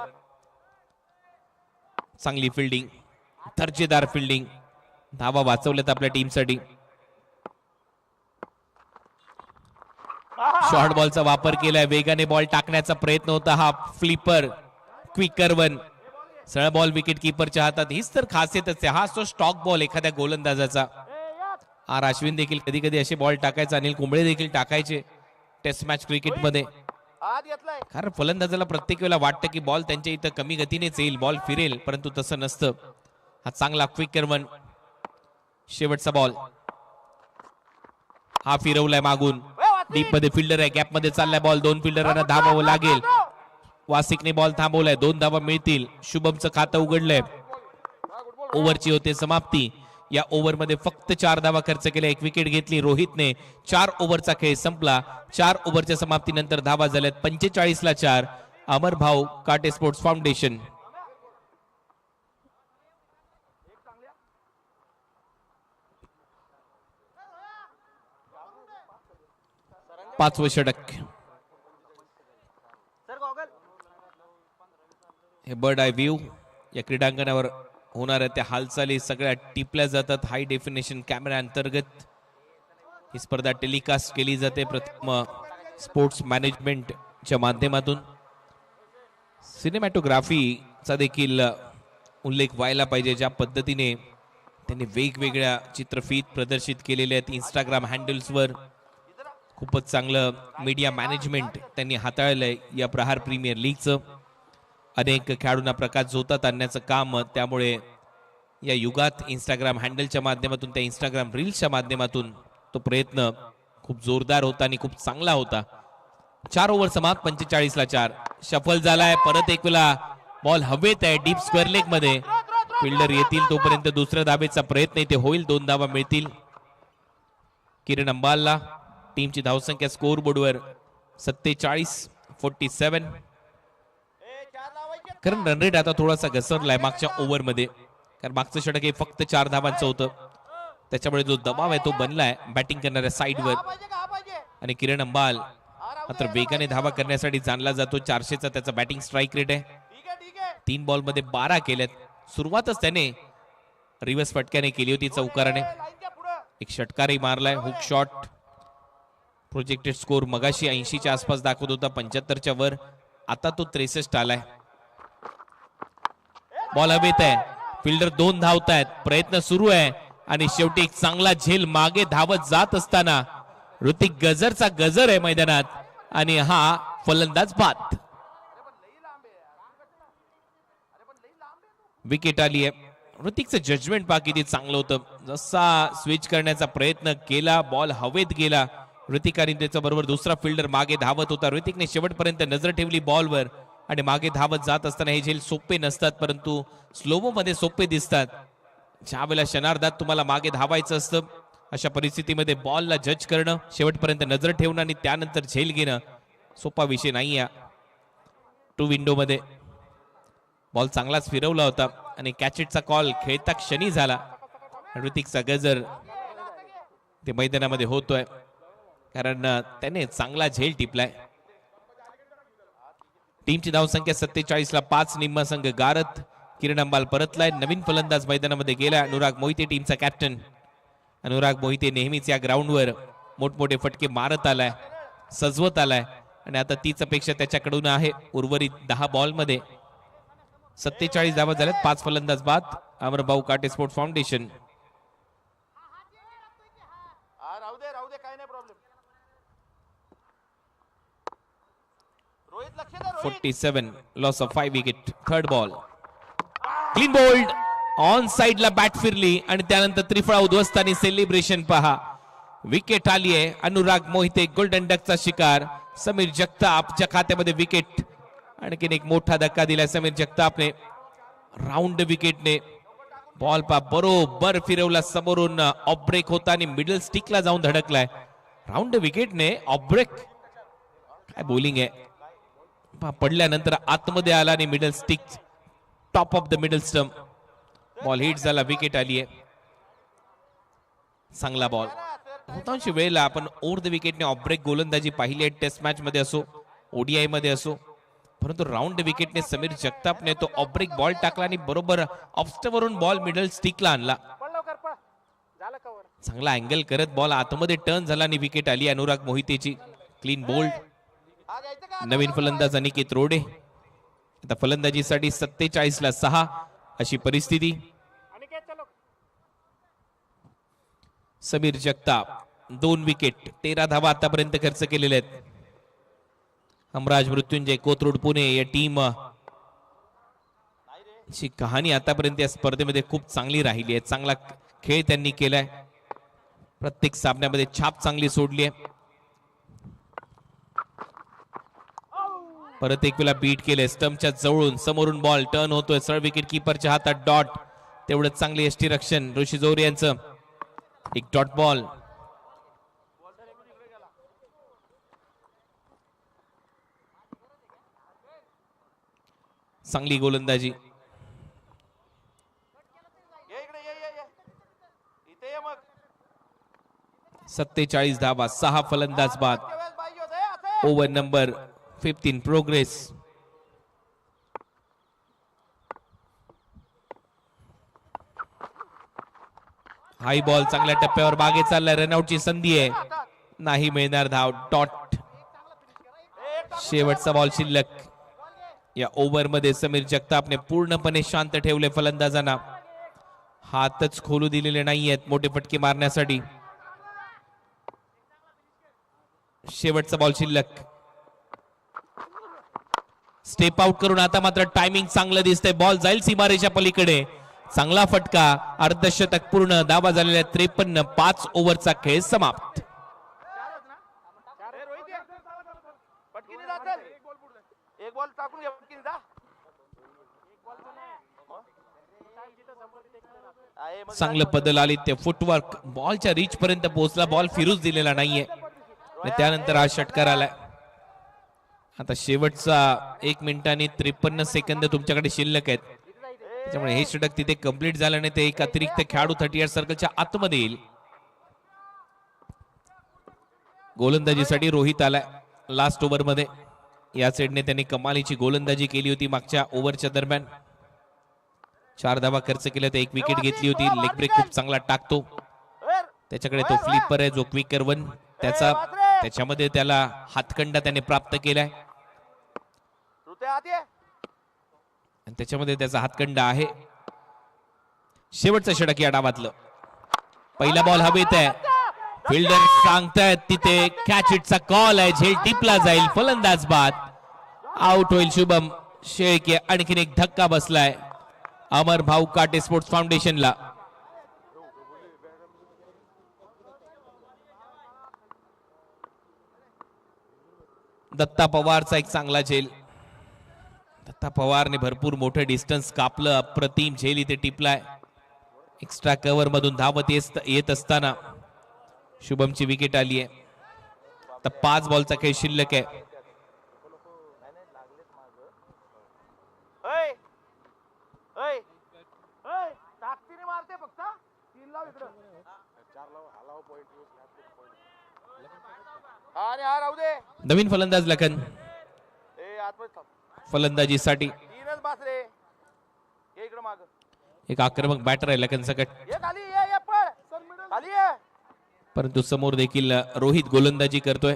चांगली फिल्डिंग, दर्जेदार फिल्डिंग, धावा वाचवल्यात आपल्या टीमसाठी. शॉर्ट बॉलचा वापर केलाय, वेगाने बॉल टाकण्याचा प्रयत्न होता, हा फ्लिपर क्विकर वन. सरळ बॉल विकेट कीपरच्या हातात, हीच तर खासियत असते. हा असतो स्टॉक बॉल एखाद्या गोलंदाजाचा. आर अश्विन देखील कधी कधी असे बॉल टाकायचे, अनिल कुंबळे देखील टाकायचे टेस्ट मॅच क्रिकेट मध्ये. कारण फलंदाजाला प्रत्येक वेळेला वाटतं की बॉल त्यांच्या इथं कमी गतीनेच येईल, बॉल फिरेल, परंतु तसं नसतं. हा चांगला क्विकर वन. शेवटचा बॉल हा फिरवलाय मागून, डीप मध्ये फिल्डर आहे, गॅप मध्ये चाललाय बॉल, 2 फिल्डरांना धावावं लागेल. वासिकने बॉल थांबवलाय, 2 धावा मिळतील. शुभमचं खातं उघडलंय. ओव्हरची होते समाप्ती. या ओव्हर मध्ये फक्त 4 धावा खर्च केल्या, 1 विकेट घेतली रोहितने. 4 ओव्हरचा खेळ संपला. 4 ओव्हरच्या समाप्तीनंतर धावा झाल्यात 45 ला 4. अमर भाऊ काटे स्पोर्ट्स फाउंडेशन. पाचवं षटक. हे बर्ड आय व्ह्यू या क्रीडांगणावर होणाऱ्या त्या हालचाली सगळ्या टिपल्या जातात हाय डेफिनेशन कॅमेरा अंतर्गत. ही स्पर्धा टेलिकास्ट केली जाते प्रथम स्पोर्ट्स मॅनेजमेंटच्या माध्यमातून. सिनेमॅटोग्राफीचा देखील उल्लेख व्हायला पाहिजे. ज्या पद्धतीने त्यांनी वेगवेगळ्या चित्रफीत प्रदर्शित केलेल्या आहेत इंस्टाग्राम हँडल्सवर, खूपच चांगलं मीडिया मॅनेजमेंट त्यांनी हाताळलंय या प्रहार प्रीमियर लीगचं. अनेक खेळाडूंना प्रकाश झोतात आणण्याचं काम त्यामुळे या युगात इंस्टाग्राम हँडलच्या माध्यमातून, त्या इंस्टाग्राम रील्सच्या माध्यमातून तो प्रयत्न खूप जोरदार होता आणि खूप चांगला होता. 4 ओव्हर समाप्त, 45 ला 4. शफल झालाय परत एक वेळा, बॉल हवेत आहे डीप स्क्वेअर लेग मध्ये. फिल्डर येतील तोपर्यंत दुसऱ्या धाबेचा प्रयत्न इथे होईल. 2 धावा मिळतील किरण अंबालला. टीमची धावसंख्या स्कोर बोर्डवर 47-47. कारण रन रेट आता थोडासा घसरलाय मागच्या ओव्हरमध्ये, कारण मागचं षटक हे फक्त 4 धावांचं होतं. त्याच्यामुळे जो दबाव आहे तो बनलाय बॅटिंग करणाऱ्या साईडवर. आणि किरण अंबाल मात्र वेगाने धावा करण्यासाठी जाणला जातो. 400चा त्याचा बॅटिंग स्ट्राईक रेट आहे. 3 बॉलमध्ये 12 केल्यात. सुरुवातच त्याने रिव्हर्स फटक्याने केली होती चौकाराने. एक षटकारही मारलाय, हुक शॉट. प्रोजेक्टेड स्कोर मगाशी 80च्या आसपास दाखवत होता, 75च्या वर. आता तो 63 आलाय. बॉल हवेत आहे, फिल्डर 2 धावतायत, प्रयत्न सुरू आहे आणि शेवटी एक चांगला झेल मागे धावत जात असताना ऋतिक गजरचा गजर आहे मैदानात आणि हा फलंदाज बाद. विकेट आली आहे. ऋतिकचं जजमेंट पहा किती चांगलं होतं. जसा स्विच करण्याचा प्रयत्न केला, बॉल हवेत गेला. ऋतिक आणि त्याच्या बरोबर दुसरा फिल्डर मागे धावत होता. ऋतिकने शेवटपर्यंत नजर ठेवली बॉलवर आणि मागे धावत जात असताना हे झेल सोपे नसतात, परंतु स्लोमो मध्ये सोपे दिसतात. ज्या वेळेला क्षणार्धात तुम्हाला मागे धावायचं असतं, अशा परिस्थितीमध्ये बॉलला जज करणं, शेवटपर्यंत नजर ठेवणं आणि त्यानंतर झेल घेणं सोपा विषय नाही. 2 विंडो मध्ये बॉल चांगलाच फिरवला होता आणि कॅचेटचा कॉल खेळता क्षणी झाला. ऋतिकचा गजर ते मैदानामध्ये होतोय कारण त्याने चांगला झेल टिपलाय. टीमची धावसंख्या 47 ला 5. निम्मा संघ गारत. किरण अंबाल परतलाय. नवीन फलंदाज मैदानामध्ये गेला, अनुराग मोहिते टीमचा कॅप्टन. अनुराग मोहिते नेहमीच या ग्राउंडवर मोठमोठे फटके मारत आलाय, सजवत आलाय आणि आता तीच अपेक्षा त्याच्याकडून आहे. उर्वरित 10 बॉलमध्ये 47 धावा झाल्यात, 5 फलंदाज बाद. अमरभाऊ काटे sports foundation. 47 loss of 5 wicket. Third ball clean bowled. On साइडला बॅट फिरली आणि त्यानंतर त्रिफळा उद्ध्वस्त आणि सेलिब्रेशन पहा. विकेट आली आहे. अनुराग मोहिते गोल्डन डकचा शिकार. समीर जगतापच्या खात्यामध्ये विकेट. आणखीन एक मोठा धक्का दिलाय समीर जगतापने. राऊंड विकेटने बॉल पा बरोबर फिरवला समोरून. ऑफ ब्रेक होता आणि मिडल स्टिकला जाऊन धडकलाय. राऊंड विकेटने ऑफ ब्रेक, काय बॉलिंग आहे. पडल्यानंतर आतमध्ये आला आणि middle stick, top of the middle stump. Ball hit झाला, विकेट आली आहे. चांगला बॉल. बहुतांश वेळेला आपण ओव्हर द विकेटने ऑफ ब्रेक गोलंदाजी पाहिली आहे, टेस्ट मॅच मध्ये असो, ओडीआय मध्ये असो. परंतु राऊंड विकेटने समीर जगतापने तो ऑफ ब्रेक बॉल टाकला आणि बरोबर ऑफस्टवरून बॉल मिडल स्टिकला आणला. चांगला अँगल करत बॉल आतमध्ये टर्न झाला आणि विकेट आली अनुराग मोहितेची. Clean bowled. नवीन फलंदाज अनिकेत रोडे. आता फलंदाजीसाठी 47 ला 6 अशी परिस्थिती. समीर जगताप 2 विकेट, 13 धावा आतापर्यंत खर्च केलेले आहेत. हमराज मृत्युंजय कोथरूड पुणे या टीम ची कहाणी आतापर्यंत या स्पर्धेमध्ये खूप चांगली राहिली आहे. चांगला खेळ त्यांनी केलाय. प्रत्येक सामन्यामध्ये छाप चांगली सोडली आहे. परत एक वेळा बीट केले स्टंपच्या जवळून. समोरून बॉल टर्न होतोय, सरळ विकेट कीपरच्या हातात डॉट. तेवढंच चांगली यष्टी रक्षण ऋषी जोरे यांचं. एक डॉट बॉल. चांगली गोलंदाजी. 47 धावा, 6 फलंदाज बाद. Over number 15 progress. High ball चांगल्या टप्प्यावर मागे चाललाय. रनआउटची संधी आहे, नाही मिळणार धाव. डॉट. शेवटचा बॉल शिल्लक. या ओव्हर मध्ये समीर जगतापने पूर्णपणे शांत ठेवले फलंदाजांना. हातच खोलू दिलेले नाहीयेत मोठे फटके मारण्यासाठी. शेवटचा बॉल शिल्लक. स्टेप आउट करून आता मात्र टायमिंग चांगलं दिसतंय. बॉल जाईल सीमारेषा पलीकडे. चांगला फटका. अर्धशतक पूर्ण. धावा झालेल्या 53. 5 ओव्हरचा खेळ समाप्त. चांगलं बदल आली. ते फुटवर्क बॉलच्या रीच पर्यंत पोहोचला. बॉल फिरूच दिलेला नाहीये. त्यानंतर हा षटकार आलाय. आता शेवटचा 1 मिनिट आणि 53 सेकंद तुमच्याकडे शिल्लक आहेत. त्याच्यामुळे हे षटक तिथे कंप्लीट झालं नाही. ते एक अतिरिक्त खेळाडू 38 सर्कलच्या आतमध्ये येईल. गोलंदाजीसाठी रोहित आलाय लास्ट ओव्हर मध्ये. या साईडने त्यांनी कमालीची गोलंदाजी केली होती मागच्या ओव्हरच्या दरम्यान. 4 धावा खर्च केल्या. एक विकेट घेतली होती. लेग ब्रेक खूप चांगला टाकतो. त्याच्याकडे तो फ्लिपर आहे जो क्विकर वन त्याच्यामध्ये त्याला हातखंडा त्याने प्राप्त केलाय. त्याच्यामध्ये त्याचा हातखंडा आहे. शेवटचं षटक या डावातलं. पहिला बॉल हवेत आहे. फिल्डर सांगतायत तिथे कॅच इटचा कॉल आहे. झेल टिपला जाईल. फलंदाज बाद. आउट होईल शुभम शेळके. आणखीन एक धक्का बसलाय अमर भाऊ काटे स्पोर्ट्स फाउंडेशनला. दत्ता पवारचा एक चांगला झेल. दत्ता पवारने भरपूर मोठं डिस्टन्स कापलं. अप्रतिम झेल इथे टिपलाय. एक्स्ट्रा कव्हर मधून धावत येत असताना शुभमची विकेट आली आहे. आता 5 बॉलचा खेळ शिल्लक आहे. नवीन फलंदाज लखन फलंदाजीसाठी. एक आक्रमक बॅटर आहे लखन सकट. परंतु समोर देखील रोहित गोलंदाजी करतोय.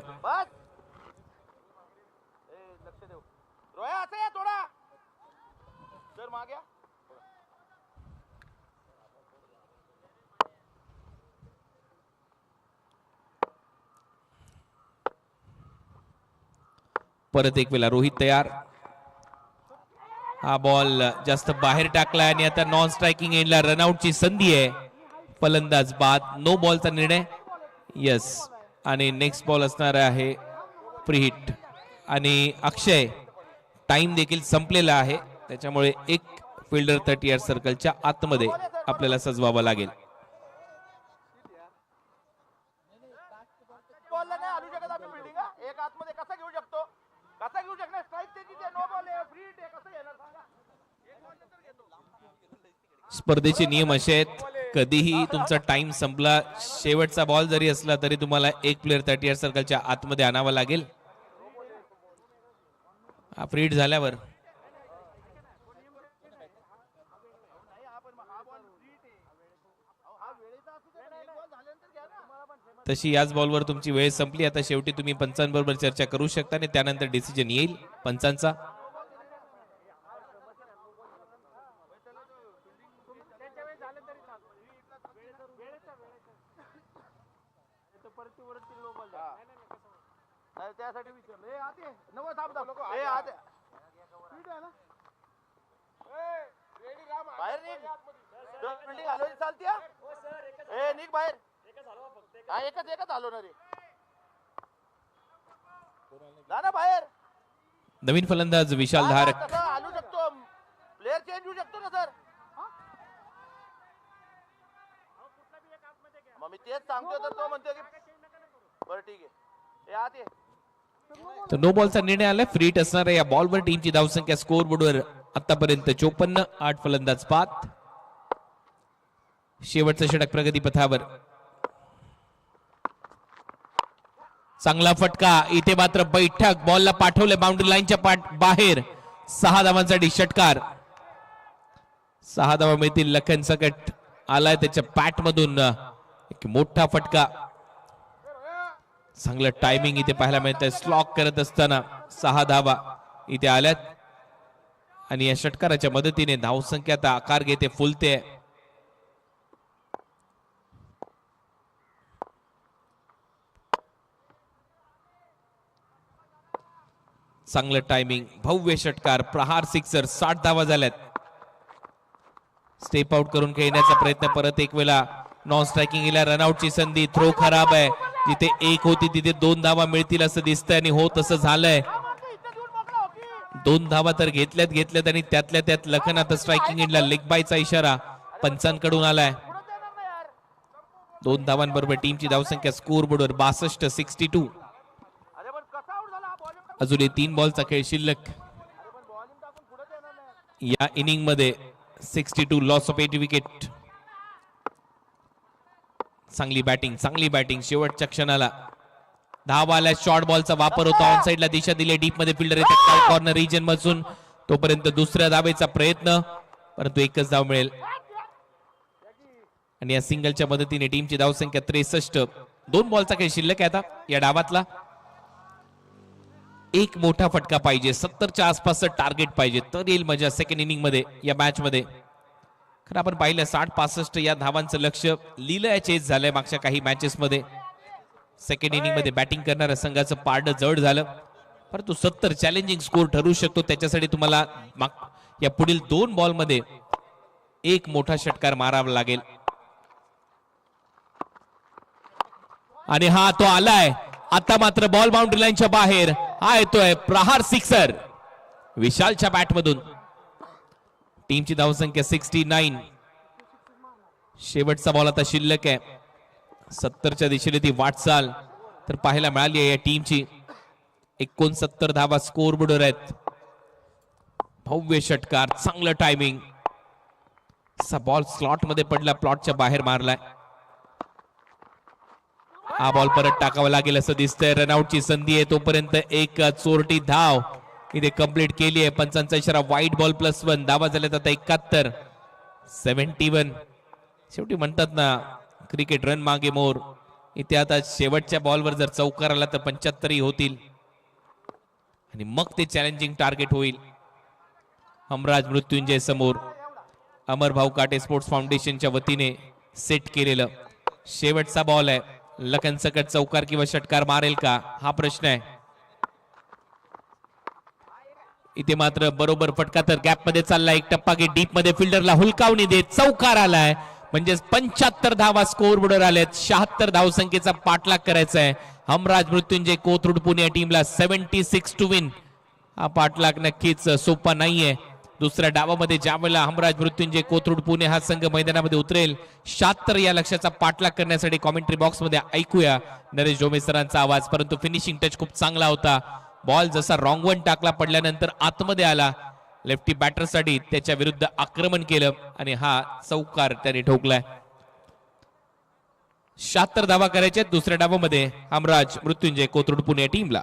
परत एक वेळा रोहित तयार. हा बॉल जास्त बाहेर टाकला आणि आता नॉन स्ट्रायकिंग एंडला रनआउटची संधी आहे. फलंदाज बाद. नो बॉलचा निर्णय. यस. आणि नेक्स्ट बॉल असणार आहे फ्री हिट. आणि अक्षय टाइम देखील संपलेला आहे. त्याच्यामुळे एक फिल्डर 38 सर्कलच्या आतमध्ये आपल्याला सजवावं लागेल. स्पर्धेचे नियम असे आहेत कधीही तुमचा टाइम संपला शेवटचा बॉल जरी असला तरी तुम्हाला एक प्लेयर 38 सर्कलच्या आतमध्ये आणावा लागेल. फ्री हिट झाल्यावर तशी याच बॉलवर तुमची वेळ संपली. आता शेवटी तुम्ही पंचांबरोबर चर्चा करू शकता आणि त्यानंतर डिसिजन येईल पंचांचा. नवीन फलंदाज विशाल धारक. प्लेयर चेंज होऊ शकतो ना सर. मग मी तेच सांगतोय तर तो म्हणतो की बरं ठीक आहे. तर नो बॉलचा निर्णय आलाय. फ्री हिट असणार आहे. या बॉलवर टीमची धावसंख्या स्कोर बोर्डवर आतापर्यंत 54. 8 फलंदाज बाद. शेवटचं षटक प्रगती पथावर. चांगला फटका. इथे मात्र बैठक बॉलला पाठवले बाउंड्री लाईनच्या बाहेर. 6 धावांसाठी षटकार. 6 धावा मिळतील. लखन सकट आलाय त्याच्या पॅट मधून एक मोठा फटका. चांगलं टायमिंग इथे पाहायला मिळतंय. स्लॉक करत असताना 6 धावा इथे आल्यात आणि या षटकाराच्या मदतीने धावसंख्या आता आकार घेते, फुलते. चांगलं टायमिंग, भव्य षटकार, प्रहार सिक्सर, 60 धावा झाल्यात. स्टेप आउट करून खेळण्याचा प्रयत्न, परत एक वेळा नॉन स्ट्रायकिंगला रनआउटची संधी. थ्रो खराब आहे, जिथे एक होती तिथे 2 धावा मिळतील असं दिसतंय आणि हो तसं झालंय. 2 धावा तर घेतल्यात आणि त्यातल्या त्यात लखन आता स्ट्रायकिंग एंडला लेग बायचा इशारा पंचांकडून आलाय. 2 धावांबरोबर टीमची धावसंख्या स्कोर बोर्डवर 62-62. अजूनही 3 बॉलचा खेळ शिल्लक. या इनिंग मध्ये 62 लॉस ऑफ 8 विकेट. चांगली बॅटिंग शेवटच्या क्षणाला धावा आल्या. शॉर्ट बॉलचा वापर होता, ऑन साइडला दिशा दिली, डीप मध्ये फिल्डर येतात कॉर्नर रिजन मधून. तोपर्यंत दुसऱ्या धावेचा प्रयत्न, परंतु एकच धाव मिळेल आणि या सिंगलच्या मदतीने टीमची धावसंख्या 63. 2 बॉलचा खेळ शिल्लक आहे आता या डावातला. एक मोठा फटका पाहिजे, 70च्या आसपासचं टार्गेट पाहिजे, तर येईल मजा सेकंड इनिंग मध्ये या मॅच मध्ये. खरं आपण पाहिलं 60-65 या धावांचं लक्ष लिहिलंय, चेस झालंय मागच्या काही मॅचेस मध्ये. सेकंड इनिंग मध्ये बॅटिंग करणाऱ्या संघाचं पारडं जड झालं, परंतु 70 चॅलेंजिंग स्कोर ठरू शकतो. त्याच्यासाठी तुम्हाला या पुढील 2 बॉल मध्ये एक मोठा षटकार मारावा लागेल. आणि हा तो आलाय आता, मात्र बॉल बाउंड्री लाईनच्या बाहेर. हा येतोय प्रहार सिक्सर विशालच्या बॅट मधून. टीमची धावसंख्या 69. शेवटचा बॉल आता शिल्लक आहे. 70च्या दिशेने ती वाटचाल तर पाहायला मिळाली आहे या टीमची. 69 धावा स्कोर बोर्डवर आहेत. भव्य षटकार, चांगलं टायमिंग. बॉल स्लॉट मध्ये पडला, प्लॉटच्या बाहेर मारलाय. हा बॉल परत टाकावा लागेल असं दिसतंय. रनआउटची संधी आहे, तोपर्यंत एक चोरटी धाव इथे कंप्लीट केली आहे. पंचांचा इशारा वाईट बॉल +1. धावा झाल्यात आता 71. 71. शेवटी म्हणतात ना क्रिकेट रन मागे मोर. इथे आता शेवटच्या बॉलवर जर चौकार आला तर 75 होतील आणि मग ते चॅलेंजिंग टार्गेट होईल. हमराज मृत्युंजय समोर अमर भाऊ काटे स्पोर्ट्स फाउंडेशनच्या वतीने सेट केलेलं शेवटचा बॉल आहे. लखन सकट चौकार किंवा षटकार मारेल का हा प्रश्न आहे. इथे मात्र बरोबर फटका तर गॅप मध्ये चालला. एक टप्पा घेत डीप मध्ये फिल्डरला हुलकावणी देत चौकार आलाय. म्हणजे 75 धावा स्कोर बोर्डवर आलेत. 76 धावसंख्येचा पाठलाग करायचा आहे. हमराज मृत्युंजय कोथरूड पुणे टीमला 76 टू विन. हा पाठलाग नक्कीच सोपा नाहीये. दुसऱ्या डावामध्ये ज्यावेळेला हमराज मृत्युंजय कोथरूड पुणे हा संघ मैदानामध्ये उतरेल, 76 या लक्ष्याचा पाठलाग करण्यासाठी कॉमेंट्री बॉक्स मध्ये ऐकूया नरेश डोमे सरांचा आवाज. परंतु फिनिशिंग टच खूप चांगला होता. बॉल जसा रॉंग वन टाकला, पडल्यानंतर आतमध्ये आला लेफ्टी बॅटरसाठी, त्याच्या विरुद्ध आक्रमण केलं आणि हा चौकार त्याने ठोकलाय. 76 धावा करायच्या दुसऱ्या डावामध्ये हमराज मृत्युंजय कोथरूड पुणे टीमला.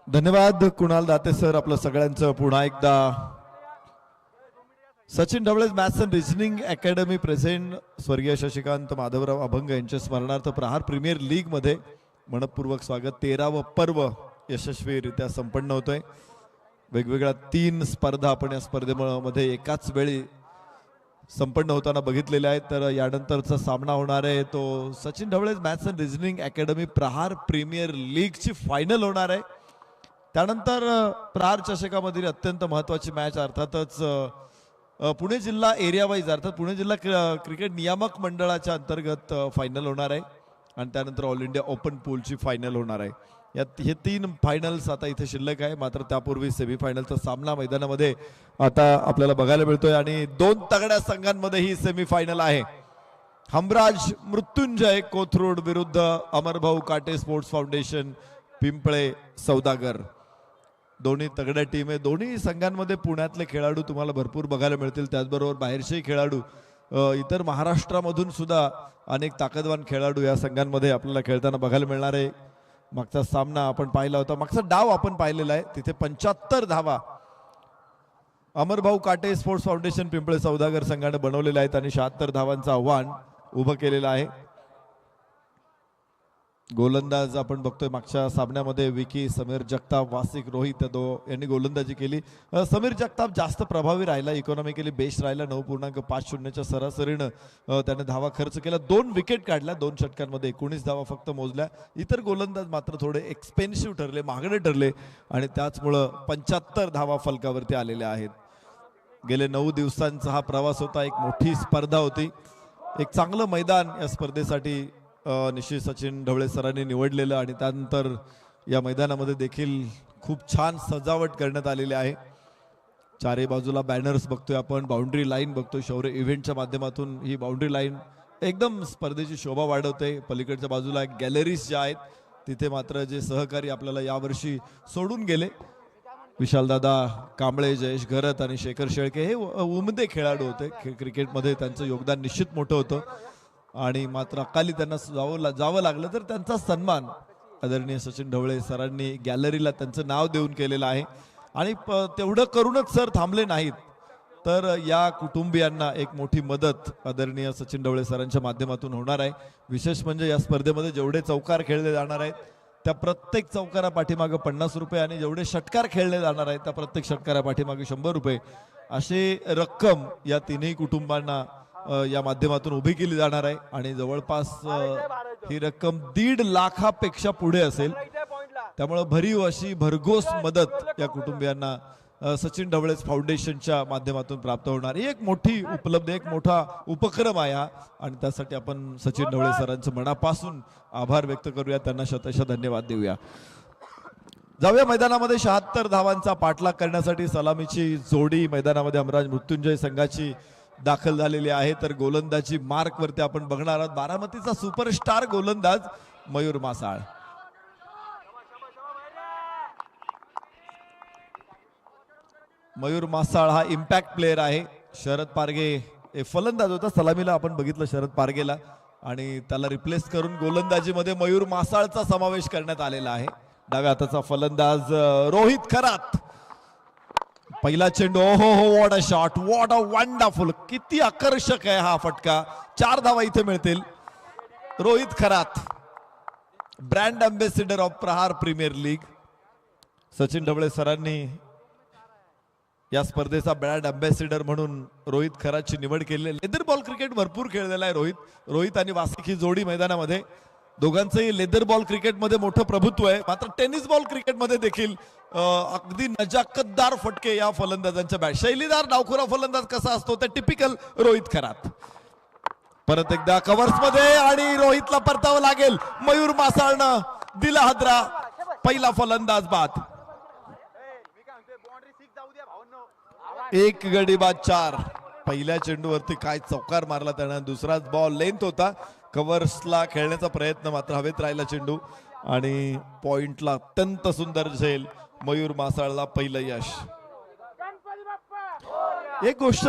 धन्यवाद कुणाल दाते सर, आपलं सगळ्यांचं पुन्हा एकदा Sachin Dhawale's maths and reasoning academy present स्वर्गीय शशिकांत माधवराव अभंग यांच्या स्मरणार्थ प्रहार प्रीमियर लीग मध्ये मनपूर्वक स्वागत. 13व पर्व यशस्वीरित्या संपन्न होतोय. वेगवेगळ्या 3 स्पर्धा आपण या स्पर्धेमध्ये एकाच वेळी संपन्न होताना बघितलेल्या आहेत. तर यानंतरचा सामना होणार आहे तो Sachin Dhawale's maths and reasoning academy Prahar premier लीगची फायनल होणार आहे. त्यानंतर प्रहार चषकामधील अत्यंत महत्त्वाची मॅच अर्थातच पुणे जिल्हा एरिया वाईज अर्थात पुणे जिल्हा क्रिकेट नियामक मंडळाच्या अंतर्गत फायनल होणार आहे आणि त्यानंतर ऑल इंडिया ओपन पूलची फायनल होणार आहे. यात हे 3 फायनल्स आता इथे शिल्लक आहे. मात्र त्यापूर्वी सेमीफायनलचा सामना मैदानामध्ये आता आपल्याला बघायला मिळतोय आणि 2 तगड्या संघांमध्ये ही सेमीफायनल आहे. हमराज मृत्युंजय कोथरूड विरुद्ध अमरभाऊ काटे स्पोर्ट्स फाउंडेशन पिंपळे सौदागर. दोन्ही तगड्या टीम आहे. दोन्ही संघांमध्ये पुण्यातले खेळाडू तुम्हाला भरपूर बघायला मिळतील. त्याचबरोबर बाहेरचे खेळाडू इतर महाराष्ट्रामधून सुद्धा अनेक ताकदवान खेळाडू या संघांमध्ये आपल्याला खेळताना बघायला मिळणार आहे. मागचा सामना आपण पाहिला होता, मागचा डाव आपण पाहिलेला आहे. तिथे 75 धावा अमरभाऊ काटे स्पोर्ट्स फाउंडेशन पिंपळे सौदागर संघाने बनवलेले आहेत आणि 76 धावांचं आव्हान उभं केलेलं आहे. गोलंदाज आपण बघतोय मागच्या सामन्यामध्ये विकी, समीर जगताप, वासिक, रोहित यांनी गोलंदाजी केली. समीर जगताप जास्त प्रभावी राहिला, इकॉनॉमिकली बेस्ट राहिला. 9.50च्या सरासरीनं त्याने धावा खर्च केला. 2 विकेट काढल्या. 2 षटकांमध्ये 19 धावा फक्त मोजल्या. इतर गोलंदाज मात्र थोडे एक्सपेन्सिव्ह ठरले, महागडे ठरले आणि त्याचमुळं 75 धावा फलकावरती आलेल्या आहेत. गेले 9 दिवसांचा हा प्रवास होता. एक मोठी स्पर्धा होती. एक चांगलं मैदान या स्पर्धेसाठी निश्चित सचिन ढवळे सरांनी निवडलेलं आणि त्यानंतर या मैदानामध्ये देखील खूप छान सजावट करण्यात आलेली आहे. चारही बाजूला बॅनर्स बघतोय आपण, बाउंड्री लाईन बघतोय. शौर्य इव्हेंटच्या माध्यमातून ही बाउंड्री लाईन एकदम स्पर्धेची शोभा वाढवते. पलीकडच्या बाजूला गॅलरीज ज्या आहेत तिथे मात्र जे सहकारी आपल्याला यावर्षी सोडून गेले, विशालदादा कांबळे, जयेश घरत आणि शेखर शेळके हे उमदे खेळाडू होते. क्रिकेटमध्ये त्यांचं योगदान निश्चित मोठं होतं आणि मात्र अकाली त्यांना जावं लागलं. तर त्यांचा सन्मान आदरणीय सचिन ढवळे सरांनी गॅलरीला त्यांचं नाव देऊन केलेलं आहे. आणि तेवढं करूनच सर थांबले नाहीत, तर या कुटुंबियांना एक मोठी मदत आदरणीय सचिन ढवळे सरांच्या माध्यमातून होणार आहे. विशेष म्हणजे या स्पर्धेमध्ये जेवढे चौकार खेळले जाणार आहेत त्या प्रत्येक चौकारा पाठीमागे 50 रुपये आणि जेवढे षटकार खेळले जाणार आहेत त्या प्रत्येक षटकारा पाठीमागे 100 रुपये अशी रक्कम या 3ही कुटुंबांना या माध्यमातून उभी केली जाणार आहे. आणि जवळपास ही रक्कम 1.5 लाखापेक्षा पुढे असेल. त्यामुळे भरीव अशी भरघोस मदत या कुटुंबियांना सचिन ढवळेज फाउंडेशनच्या माध्यमातून प्राप्त होणार. ही एक मोठी उपलब्धी, एक मोठा उपक्रम आहे आणि त्यासाठी आपण सचिन ढवळे सरांचं मनापासून आभार व्यक्त करूया, त्यांना शतशः धन्यवाद देऊया. जाऊया मैदानामध्ये. 76 धावांचा पाठलाग करण्यासाठी सलामीची जोडी मैदानामध्ये हमराज मृत्युंजय संघाची दाखल झालेली आहे. तर गोलंदाजी मार्क वरती आपण बघणार आहोत बारामतीचा सुपरस्टार गोलंदाज मयूर मासाळ. मयूर मासाळ हा इम्पॅक्ट प्लेयर आहे. शरद पारगे फलंदाज होता, सलामीला आपण बघितलं शरद पारगेला आणि त्याला रिप्लेस करून गोलंदाजीमध्ये मयूर मासाळचा समावेश करण्यात आलेला आहे. डाव्या हाताचा फलंदाज रोहित खरात. पहिला चेंडू, हो हो, what a shot, what a wonderful. किती आकर्षक आहे हा फटका. 4 धावा इथे मिळतील. Rohit Kharat, brand ambassador of Prahar premier league. Sachin Dhawale सरांनी या स्पर्धेचा ब्रँड अँबॅसिडर म्हणून रोहित खरातची निवड केलेली. लेदर बॉल क्रिकेट भरपूर खेळलेला आहे रोहित आणि वासिक ही जोडी मैदानामध्ये. दोघांचंही लेदर बॉल क्रिकेटमध्ये मोठं प्रभुत्व आहे. मात्र टेनिस बॉल क्रिकेटमध्ये देखील अगदी नजाकतदार फटके या फलंदाजांच्या बॅट. शैलीदार डावखुरा फलंदाज कसा असतो त्या टिपिकल रोहित खरात. परत एकदा कव्हर्स मध्ये आणि रोहितला परतावं लागेल. मयूर मासाळनं दिला हादरा. पहिला फलंदाज बाद. 1 गडी बाद 4. पहिल्या चेंडूवरती काय चौकार मारला त्यानं. दुसराच बॉल लेंथ होता. कव्हर्सला खेळण्याचा प्रयत्न मात्र हवेत राहिला चेंडू आणि पॉइंटला अत्यंत सुंदर झेल. मयूर मासाळला पहिलं यश. एक गोष्ट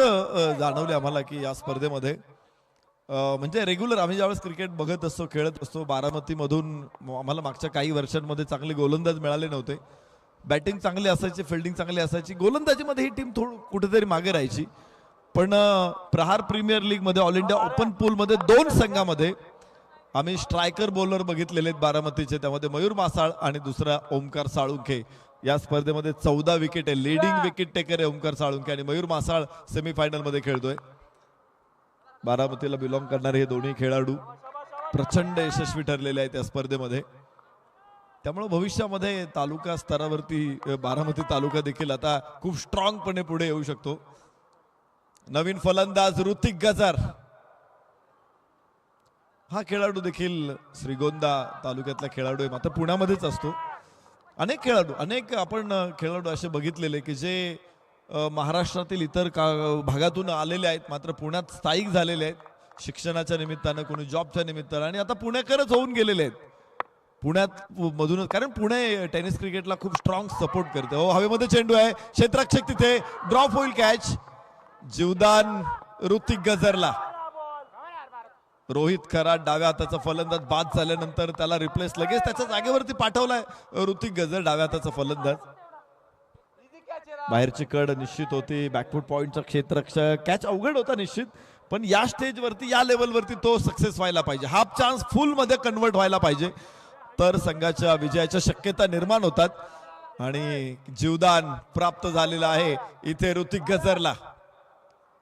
जाणवली आम्हाला की या स्पर्धेमध्ये म्हणजे रेग्युलर आम्ही ज्यावेळेस क्रिकेट बघत असतो, खेळत असतो, बारामतीमधून आम्हाला मागच्या काही वर्षांमध्ये चांगले गोलंदाज मिळाले नव्हते. बॅटिंग चांगली असायची, फिल्डिंग चांगली असायची, गोलंदाजीमध्ये ही टीम कुठेतरी मागे राहायची. पण प्रहार प्रीमियर लीग मध्ये ऑल इंडिया ओपन पूल मध्ये 2 संघामध्ये आम्ही स्ट्रायकर बॉलर बघितलेले आहेत बारामतीचे, त्यामध्ये मयूर मासाळ आणि दुसरा ओमकार साळुंखे. या स्पर्धेमध्ये 14 विकेट आहे, लिडिंग विकेट टेकर आहे ओमकार साळुंखे आणि मयूर मासाळ सेमीफायनल मध्ये खेळतोय. बारामतीला बिलॉंग करणारे हे दोन्ही खेळाडू प्रचंड यशस्वी ठरलेले आहेत या स्पर्धेमध्ये. त्यामुळे भविष्यामध्ये तालुका स्तरावरती बारामती तालुका देखील आता खूप स्ट्रॉंगपणे पुढे येऊ शकतो. नवीन फलंदाज ऋतिक गजर, हा खेळाडू देखील श्रीगोंदा तालुक्यातला खेळाडू आहे, मात्र पुण्यामध्येच असतो. अनेक आपण खेळाडू असे बघितलेले की जे महाराष्ट्रातील इतर भागातून आलेले आहेत, मात्र पुण्यात स्थायिक झालेले आहेत शिक्षणाच्या निमित्तानं, कोणी जॉबच्या निमित्तानं, आणि आता पुणेकरच होऊन गेलेले आहेत पुण्यात मधूनच. कारण पुणे टेनिस क्रिकेटला खूप स्ट्रॉंग सपोर्ट करते. हो, हवेमध्ये चेंडू आहे, क्षेत्ररक्षक तिथे, ड्रॉप होईल कॅच, जीवदान ऋतिक गजरला. रोहित खरात डाव्या हाताचा फलंदाज बाद झाल्यानंतर त्याला रिप्लेस लगेच त्याच्या जागेवरती पाठवलाय ऋतिक गजर, डाव्या हाताचा फलंदाज. बाहेरची कड निश्चित होती, बॅकफूट पॉइंटचा क्षेत्ररक्षक, कॅच अवघड होता निश्चित, पण या स्टेजवरती या लेवलवरती तो सक्सेस व्हायला पाहिजे. हाफ चान्स फुल मध्ये कन्वर्ट व्हायला पाहिजे, तर संघाच्या विजयाच्या शक्यता निर्माण होतात. आणि जीवदान प्राप्त झालेला आहे इथे ऋतिक गजरला.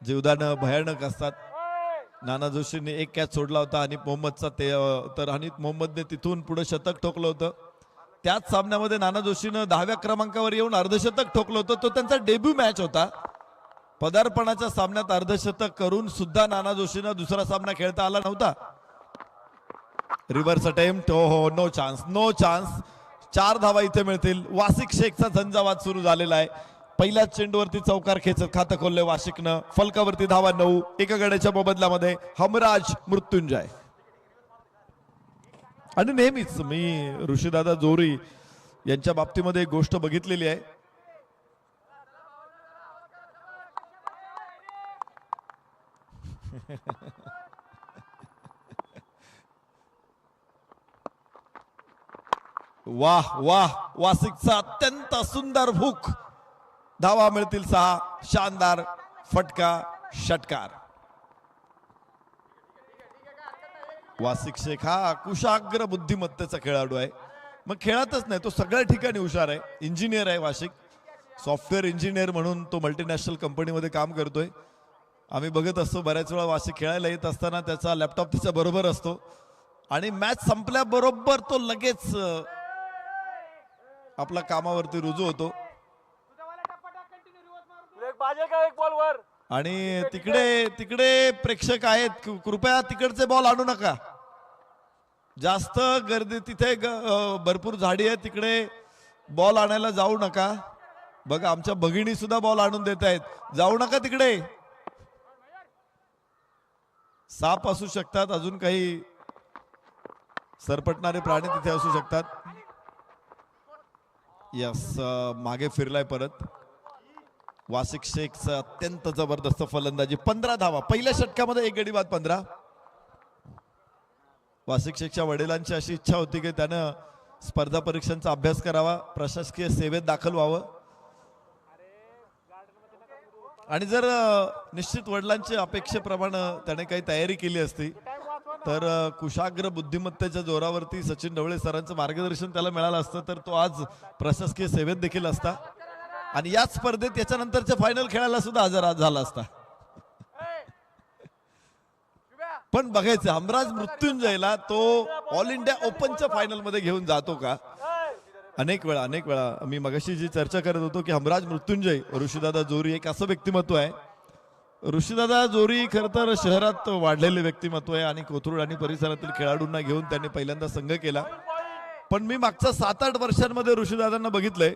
जीवदान भयानक असतात. नाना जोशीने एक कॅच सोडला होता हनीफ मोहम्मदचा, तर हनीफ मोहम्मदने तिथून पुढे शतक ठोकलं होतं. त्याच सामन्यामध्ये नाना जोशीनं 10व्या क्रमांकावर येऊन अर्धशतक ठोकलं होतं. तो त्यांचा डेब्यू मॅच होता. पदार्पणाच्या सामन्यात अर्धशतक करून सुद्धा नाना जोशीनं दुसरा सामना खेळता आला नव्हता. रिव्हर्स अटेम्प्ट, हो, नो चान्स. 4 धावा इथे मिळतील. वासिक शेखचा झंझावात सुरू झालेला आहे. पहिल्याच चेंडूवरती चौकार खेचत खातं खोलले वाशिकनं. फलकावरती धावा 9, एका गड्याच्या मोबदल्यामध्ये हमराज मृत्युंजय. आणि नेहमीच मी ऋषीदादा जोरी यांच्या बाबतीमध्ये एक गोष्ट बघितलेली आहे. वाह, वासिकचा अत्यंत सुंदर हुक. धावा मिळतील 6. शानदार फटका, षटकार. वासिक शेख हा कुशाग्र बुद्धिमत्तेचा खेळाडू आहे. मग खेळातच नाही, तो सगळ्या ठिकाणी हुशार आहे. इंजिनियर आहे वाशिक, सॉफ्टवेअर इंजिनियर म्हणून तो मल्टीनॅशनल कंपनीमध्ये काम करतोय. आम्ही बघत असतो बऱ्याच वेळा वाशिक खेळायला येत असताना त्याचा लॅपटॉप त्याच्या बरोबर असतो आणि मॅच संपल्याबरोबर तो लगेच आपल्या कामावरती रुजू होतो. आणि तिकडे प्रेक्षक आहेत, कृपया तिकडचे बॉल आणू नका. जास्त गर्दी तिथे, भरपूर झाडी आहे, तिकडे बॉल आणायला जाऊ नका. बघा आमच्या भगिनी सुद्धा बॉल आणून देत आहेत, जाऊ नका तिकडे. साप असू शकतात, अजून काही सरपटणारे प्राणी तिथे असू शकतात. यस, मागे फिरलाय परत. वासिक शेखचा अत्यंत जबरदस्त फलंदाजी. 15 धावा पहिल्या षटकामध्ये, 1 गडी बाद 15. वासिक शेखच्या वडिलांची अशी इच्छा होती की त्यानं स्पर्धा परीक्षांचा अभ्यास करावा, प्रशासकीय सेवेत दाखल व्हावं. आणि जर निश्चित वडिलांच्या अपेक्षेप्रमाणे त्याने काही तयारी केली असती तर कुशाग्र बुद्धिमत्तेच्या जोरावरती सचिन ढवळे सरांचं मार्गदर्शन त्याला मिळालं असतं, तर तो आज प्रशासकीय सेवेत देखील असता आणि याच स्पर्धेत याच्यानंतरच्या फायनल खेळायला सुद्धा हजर झाला असता. पण बघायचं हमराज मृत्युंजयला तो ऑल इंडिया ओपनच्या फायनल मध्ये घेऊन जातो का. अनेक वेळा मी मगाशी जी चर्चा करत होतो की हमराज मृत्युंजय, ऋषीदादा जोरी एक असं व्यक्तिमत्व आहे. ऋषीदादा जोरी खरं तर शहरात वाढलेले व्यक्तिमत्व आहे आणि कोथरूड आणि परिसरातील खेळाडूंना घेऊन त्यांनी पहिल्यांदा संघ केला. पण मी मागच्या 7-8 वर्षांमध्ये ऋषीदादांना बघितलंय,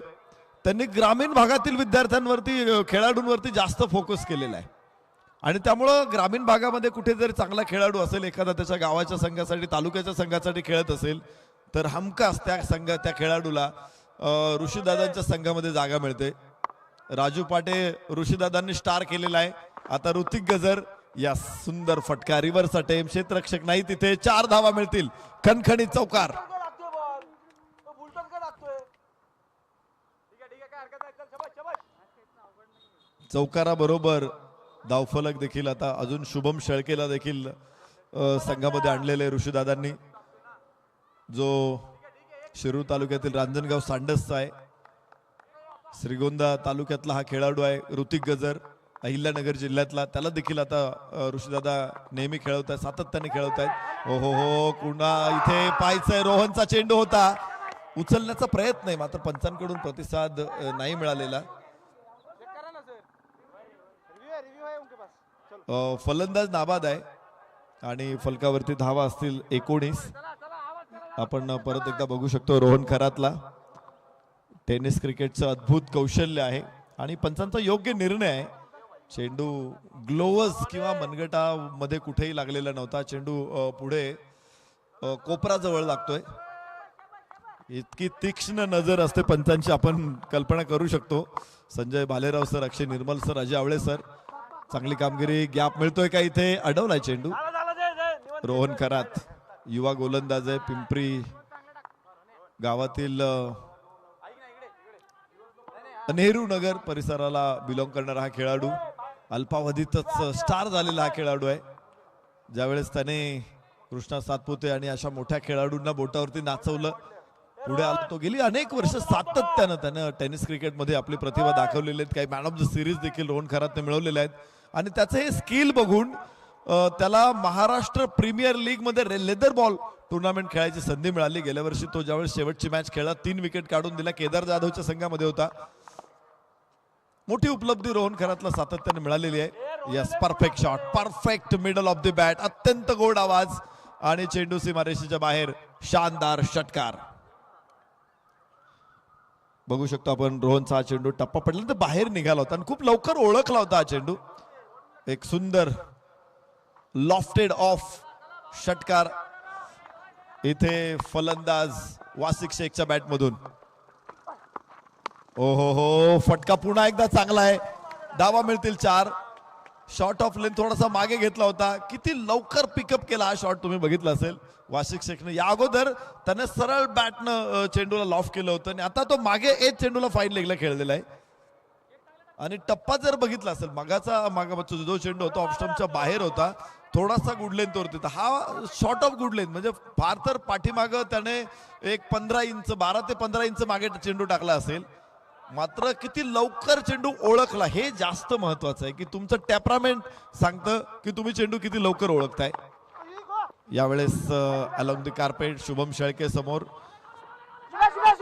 त्यांनी ग्रामीण भागातील विद्यार्थ्यांवरती, खेळाडूंवरती जास्त फोकस केलेला आहे. आणि त्यामुळं ग्रामीण भागामध्ये कुठे जरी चांगला खेळाडू असेल, एखादा त्याच्या गावाच्या संघासाठी, तालुक्याच्या संघासाठी खेळत असेल, तर हमखास त्या खेळाडूला ऋषीदादांच्या संघामध्ये जागा मिळते. राजू पाटे ऋषीदादांनी स्टार केलेला आहे. आता ऋतिक गजर, या सुंदर फटका, रिव्हर्स अटेम्प्ट, क्षेत्ररक्षक नाही तिथे. 4 धावा मिळतील. खणखणीत चौकार. चौकारा बरोबर धावफलक देखील आता अजून शुभम शेळकेला देखील संघामध्ये आणलेले ऋषीदादांनी, जो शिरूर तालुक्यातील रांजणगाव सांडसचा आहे. श्रीगोंदा तालुक्यातला हा खेळाडू आहे ऋतिक गजर, अहिल्यानगर जिल्ह्यातला. त्याला देखील आता ऋषीदादा नेहमी खेळवत आहेत, सातत्याने खेळवत आहेत. हो हो हो, कुणा इथे पाहायचंय. रोहनचा चेंडू होता, उचलण्याचा प्रयत्न आहे, मात्र पंचांकडून प्रतिसाद नाही मिळालेला. फलंदाज नाबाद आहे आणि फलकावरती धावा असतील 19. आपण परत एकदा बघू शकतो रोहन खरातला. टेनिस क्रिकेटचं अद्भुत कौशल्य आहे आणि पंचांचा योग्य निर्णय आहे. चेंडू ग्लोव्हज किंवा मनगटामध्ये कुठेही लागलेला नव्हता. चेंडू पुढे कोपराजवळ लागतोय. इतकी तीक्ष्ण नजर असते पंचांची, आपण कल्पना करू शकतो. संजय भालेराव सर, अक्षय निर्मल सर, अजय आवळे सर, चांगली कामगिरी. गॅप मिळतोय का इथे? अडवलाय चेंडू. रोहन खरात युवा गोलंदाज आहे, पिंपरी गावातील नेहरू नगर परिसराला बिलॉंग करणारा हा खेळाडू. अल्पावधीतच स्टार झालेला हा खेळाडू आहे. ज्यावेळेस त्याने कृष्णा सातपुते आणि अशा मोठ्या खेळाडूंना बोटावरती नाचवलं, पुढे आला तो. गेली अनेक वर्ष सातत्यानं त्यानं टेनिस क्रिकेटमध्ये आपली प्रतिभा दाखवलेली आहेत. काही मॅन ऑफ द सिरीज देखील रोहन खरातने मिळवलेले आहेत आणि त्याचं हे स्किल बघून त्याला महाराष्ट्र प्रीमियर लीग मध्ये लेदर बॉल टुर्नामेंट खेळायची संधी मिळाली. गेल्या वर्षी तो ज्यावेळेस शेवटची मॅच खेळला 3 विकेट काढून दिला. केदार जाधवच्या संघामध्ये होता. मोठी उपलब्धी रोहन खरातला सातत्याने मिळालेली आहे. Yes, perfect shot, perfect middle of the bat, अत्यंत गोड आवाज आणि चेंडू सीमारेषेच्या बाहेर. शानदार षटकार. बघू शकतो आपण रोहनचा हा चेंडू टप्पा पडल्यानंतर बाहेर निघाला होता आणि खूप लवकर ओळखला होता हा चेंडू. एक सुंदर लॉफ्टेड ऑफ षटकार इथे फलंदाज वासिक शेखच्या बॅट मधून. ओ हो हो, फटका पुन्हा एकदा चांगला आहे. धावा मिळतील 4. शॉट ऑफ लेंथ थोडासा मागे घेतला होता. किती लवकर पिकअप केला हा शॉट तुम्ही बघितला असेल वासिक शेखने. या अगोदर त्याने सरळ बॅटनं चेंडूला लॉफ्ट केलं होतं आणि आता तो मागे एक चेंडूला फाईन लेगला खेळलेला आहे. आणि टप्पा जर बघितला असेल मागाचा जो चेंडू होता ऑफस्टम्पच्या बाहेर होता, थोडासा गुड लेंथ वरती. हा शॉर्ट ऑफ गुड लेंथ, म्हणजे फार तर पाठीमाग त्याने एक 15 इंच 12 ते 15 इंच मागे चेंडू टाकला असेल. मात्र किती लवकर चेंडू ओळखला हे जास्त महत्वाचं आहे, की तुमचं टेम्परामेंट सांगतं की तुम्ही चेंडू किती लवकर ओळखताय. यावेळेस along the carpet Shubham Shelke समोर.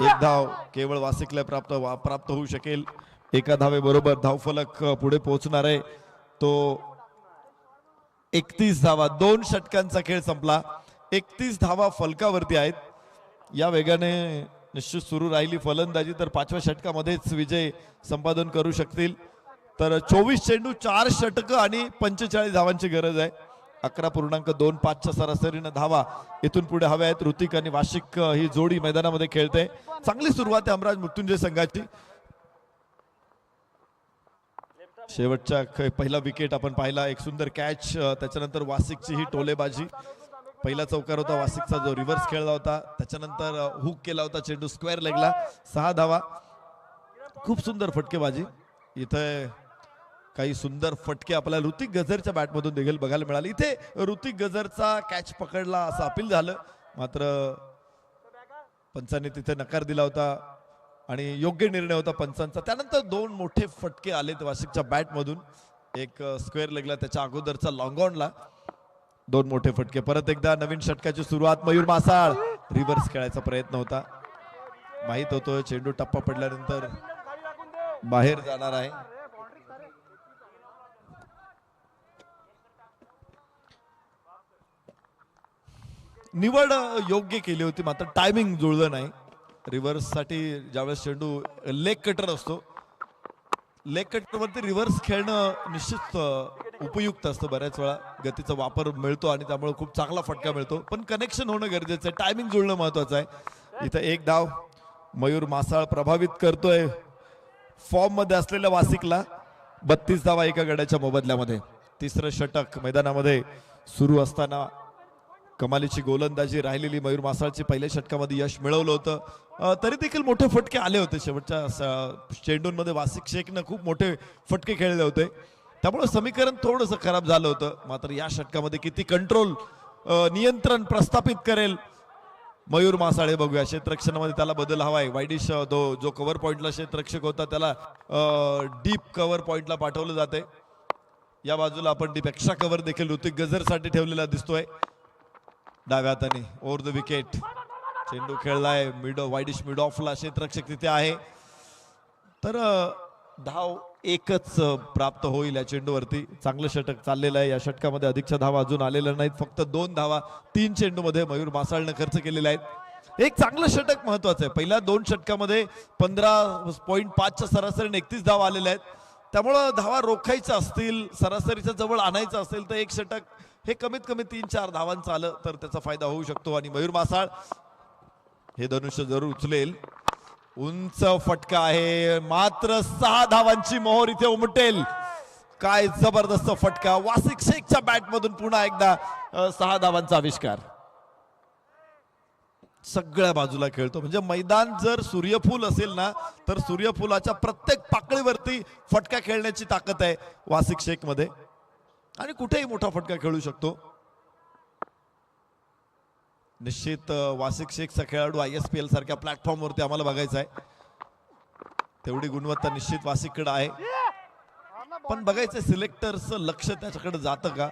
एक धाव केवळ वासिकला प्राप्त होऊ शकेल. एका धावेबरोबर धावफलक पुढे पोहोचणार आहे. तो 31 धावा, 2 षटकांचा खेळ संपला. 31 धावा फलकावरती आहेत. या वेगाने निश्चित सुरू राहिली फलंदाजी तर 5व्या षटकामध्येच विजय संपादन करू शकतील. तर 24 चेंडू 4 षटक आणि 45 धावांची गरज आहे. 11.25च्या सरासरीनं धावा इथून पुढे हव्या आहेत. ऋतिक आणि वाशिक ही जोडी मैदानामध्ये खेळते. चांगली सुरुवात आहे अमराज मृत्युंजय संघाची. शेवटच्या पहिला विकेट आपण पाहिला, एक सुंदर कॅच. त्याच्यानंतर वासिकची ही टोलेबाजी. पहिला चौकार होता वासिकचा जो रिव्हर्स खेळला होता. त्याच्यानंतर हुक केला होता चेंडू स्क्वेअर लेगला. 6 धावा. खूप सुंदर फटकेबाजी. इथे काही सुंदर फटके आपल्याला ऋतिक गजरच्या बॅटमधून देखील बघायला मिळाले. इथे ऋतिक गजरचा कॅच पकडला असं अपील झालं, मात्र पंचांनी तिथे नकार दिला होता आणि योग्य निर्णय होता पंचांचा. त्यानंतर 2 मोठे फटके आले वाशिकच्या बॅटमधून. एक स्क्वेअर लेगला, त्याच्या अगोदरचा लॉंग ऑनला 2 मोठे फटके. परत एकदा नवीन षटकाची सुरुवात. मयूर मासाळ रिव्हर्स खेळायचा प्रयत्न होता. माहित होतं चेंडू टप्पा पडल्यानंतर बाहेर जाणार आहे. निवड योग्य केली होती, मात्र टायमिंग जुळलं नाही. रिव्हर्स साठी ज्यावेळेस चेंडू लेग कटर असतो, लेग कटरवरती रिव्हर्स खेळणं निश्चित उपयुक्त असतं. बऱ्याच वेळा गतीचा वापर मिळतो आणि त्यामुळे खूप चांगला फटका मिळतो. पण कनेक्शन होणं गरजेचं आहे, टायमिंग जुळणं महत्वाचं आहे. इथं एक धाव मयूर मासाळ प्रभावित करतोय फॉर्म मध्ये असलेल्या वासिकला. 32 धावा एका गड्याच्या मोबदल्यामध्ये. 3रं षटक मैदानामध्ये सुरू असताना कमालीची गोलंदाजी राहिलेली मयूर मासाळची. पहिल्या षटकामध्ये यश मिळवलं होतं, तरी देखील मोठे फटके आले होते शेवटच्या चेंडूंमध्ये. वासिक शेखनं खूप मोठे फटके खेळले होते. त्यामुळे समीकरण थोडंसं खराब झालं होतं. मात्र या षटकामध्ये किती कंट्रोल नियंत्रण प्रस्थापित करेल मयूर मासाळे बघूया. क्षेत्ररक्षणामध्ये त्याला बदल हवाय. वायडिश जो कव्हर पॉइंटला क्षेत्ररक्षक होता त्याला डीप कव्हर पॉइंटला पाठवलं जाते. या बाजूला आपण डीप एक्स्ट्रा कव्हर देखील ऋतिक गजरसाठी ठेवलेला दिसतोय. डाव्या हाताने ओव्हर द विकेट चेंडू खेळलाय. वायडिश मिड ऑफला क्षेत्ररक्षक तिथे आहे. तर धाव एकच प्राप्त होईल या चेंडूवरती. चांगलं षटक चाललेलं आहे. या षटकामध्ये अधिकच्या धावा अजून आलेल्या नाहीत. फक्त 2 धावा 3 चेंडूमध्ये मयूर मासाळनं खर्च केलेल्या आहेत. एक चांगलं षटक महत्वाचं आहे. पहिल्या 2 षटकामध्ये 15.5च्या सरासरीने 31 धावा आलेल्या आहेत. त्यामुळं धावा रोखायच्या असतील, सरासरीच्या जवळ आणायचं असेल तर एक षटक हे कमीत कमी 3-4 धावांचं आलं तर त्याचा फायदा होऊ शकतो. आणि मयूर मासाळ हे धनुष्य जरूर उचलेल. उंच फटका आहे. मात्र 6 धावांची मोहोर इथे उमटेल. काय जबरदस्त फटका. वासिक शेखच्या बॅट मधून पुन्हा एकदा 6 धावांचा आविष्कार. सगळ्या बाजूला खेळतो. म्हणजे मैदान जर सूर्यफूल असेल ना तर सूर्यफुलाच्या प्रत्येक पाकळीवरती फटका खेळण्याची ताकद आहे वासिक शेख मध्ये. आणि कुठेही मोठा फटका खेळू शकतो. निश्चित वासिक शेखचा खेळाडू ISPL सारख्या प्लॅटफॉर्मवरती आम्हाला बघायचा आहे. तेवढी गुणवत्ता निश्चित वासिककडे आहे. पण बघायचं सिलेक्टरचं लक्ष त्याच्याकडे जातं का.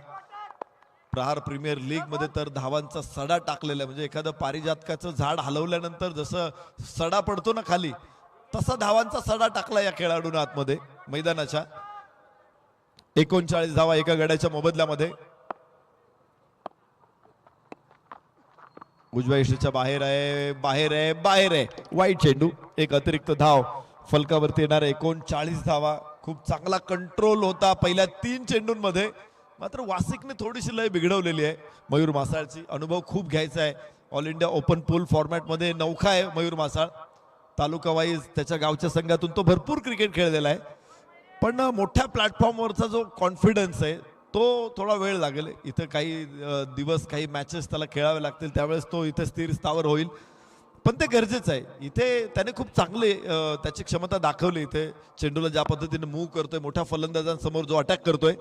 प्रहार प्रीमियर लीग मध्ये तर धावांचा सडा टाकलेला आहे. म्हणजे एखादं पारिजातकाचं झाड हलवल्यानंतर जसं सडा पडतो ना खाली तसा धावांचा सडा टाकला या खेळाडूने आतमध्ये मैदानाच्या. 39 धावा एका गड्याच्या मोबदल्यामध्ये. उजव्या इष्टीच्या बाहेर आहे, बाहेर आहे, बाहेर आहे. वाईट चेंडू. एक अतिरिक्त धाव फलकावरती येणार. 39 धावा. खूप चांगला कंट्रोल होता पहिल्या 3 चेंडूंमध्ये. मात्र वासिकने थोडीशी लय बिघडवलेली आहे मयूर मासाळची. अनुभव खूप घ्यायचा आहे. ऑल इंडिया ओपन पूल फॉर्मॅटमध्ये नौखा आहे मयूर मासाळ. तालुका वाईज त्याच्या गावच्या संघातून तो भरपूर क्रिकेट खेळलेला आहे. पण मोठ्या प्लॅटफॉर्मवरचा जो कॉन्फिडन्स आहे तो थोडा वेळ लागेल. इथं काही दिवस काही मॅचेस त्याला खेळावे लागतील. त्यावेळेस तो इथे स्थिर स्थावर होईल. पण ते गरजेचं आहे. इथे त्याने खूप चांगले त्याची क्षमता दाखवली. इथे चेंडूला ज्या पद्धतीने मूव्ह करतोय, मोठ्या फलंदाजांसमोर जो अटॅक करतोय.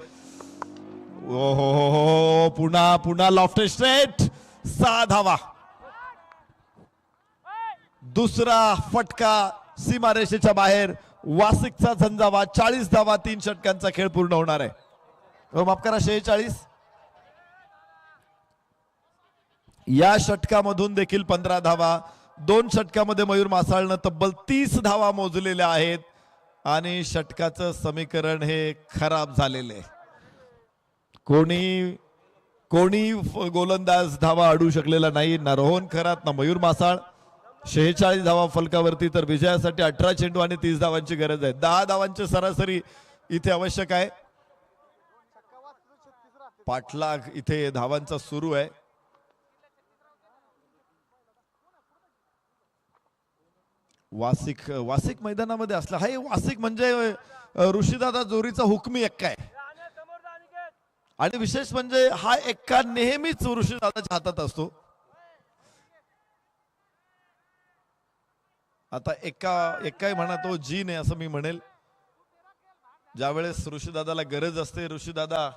ओ हो, पुन्हा पुन्हा लॉफ्टेड स्ट्रेट. 6 धावा. दुसरा फटका सीमारेषेच्या बाहेर. वासिकचा झंझावा. 40 धावा 3 षटकांचा खेळ पूर्ण होणार आहे. माफ करा 46. या षटकामधून देखील 15 धावा. 2 षटकामध्ये मयूर मासाळनं तब्बल 30 धावा मोजलेल्या आहेत. आणि षटकाचं समीकरण हे खराब झालेलं आहे. कोणी गोलंदाज धावा अडू शकलेला नाही. ना रोहन खरात ना मयूर मासाळ. 46 धावा फलकावरती. तर विजयासाठी 18 चेंडू आणि 30 धावांची गरज आहे. 10 धावांची सरासरी इथे आवश्यक आहे. पाठलाग इथे धावांचा सुरू आहे. वासिक मैदानामध्ये असला. हा वासिक म्हणजे ऋषीदादा जोरीचा हुकमी एक्का आहे. आणि विशेष म्हणजे हा एक्का नेहमीच ऋषीदादाच्या हातात असतो. आता एक्का म्हणा तो जीन आहे असं मी म्हणेल. ज्यावेळेस ऋषीदादाला गरज असते ऋषीदादा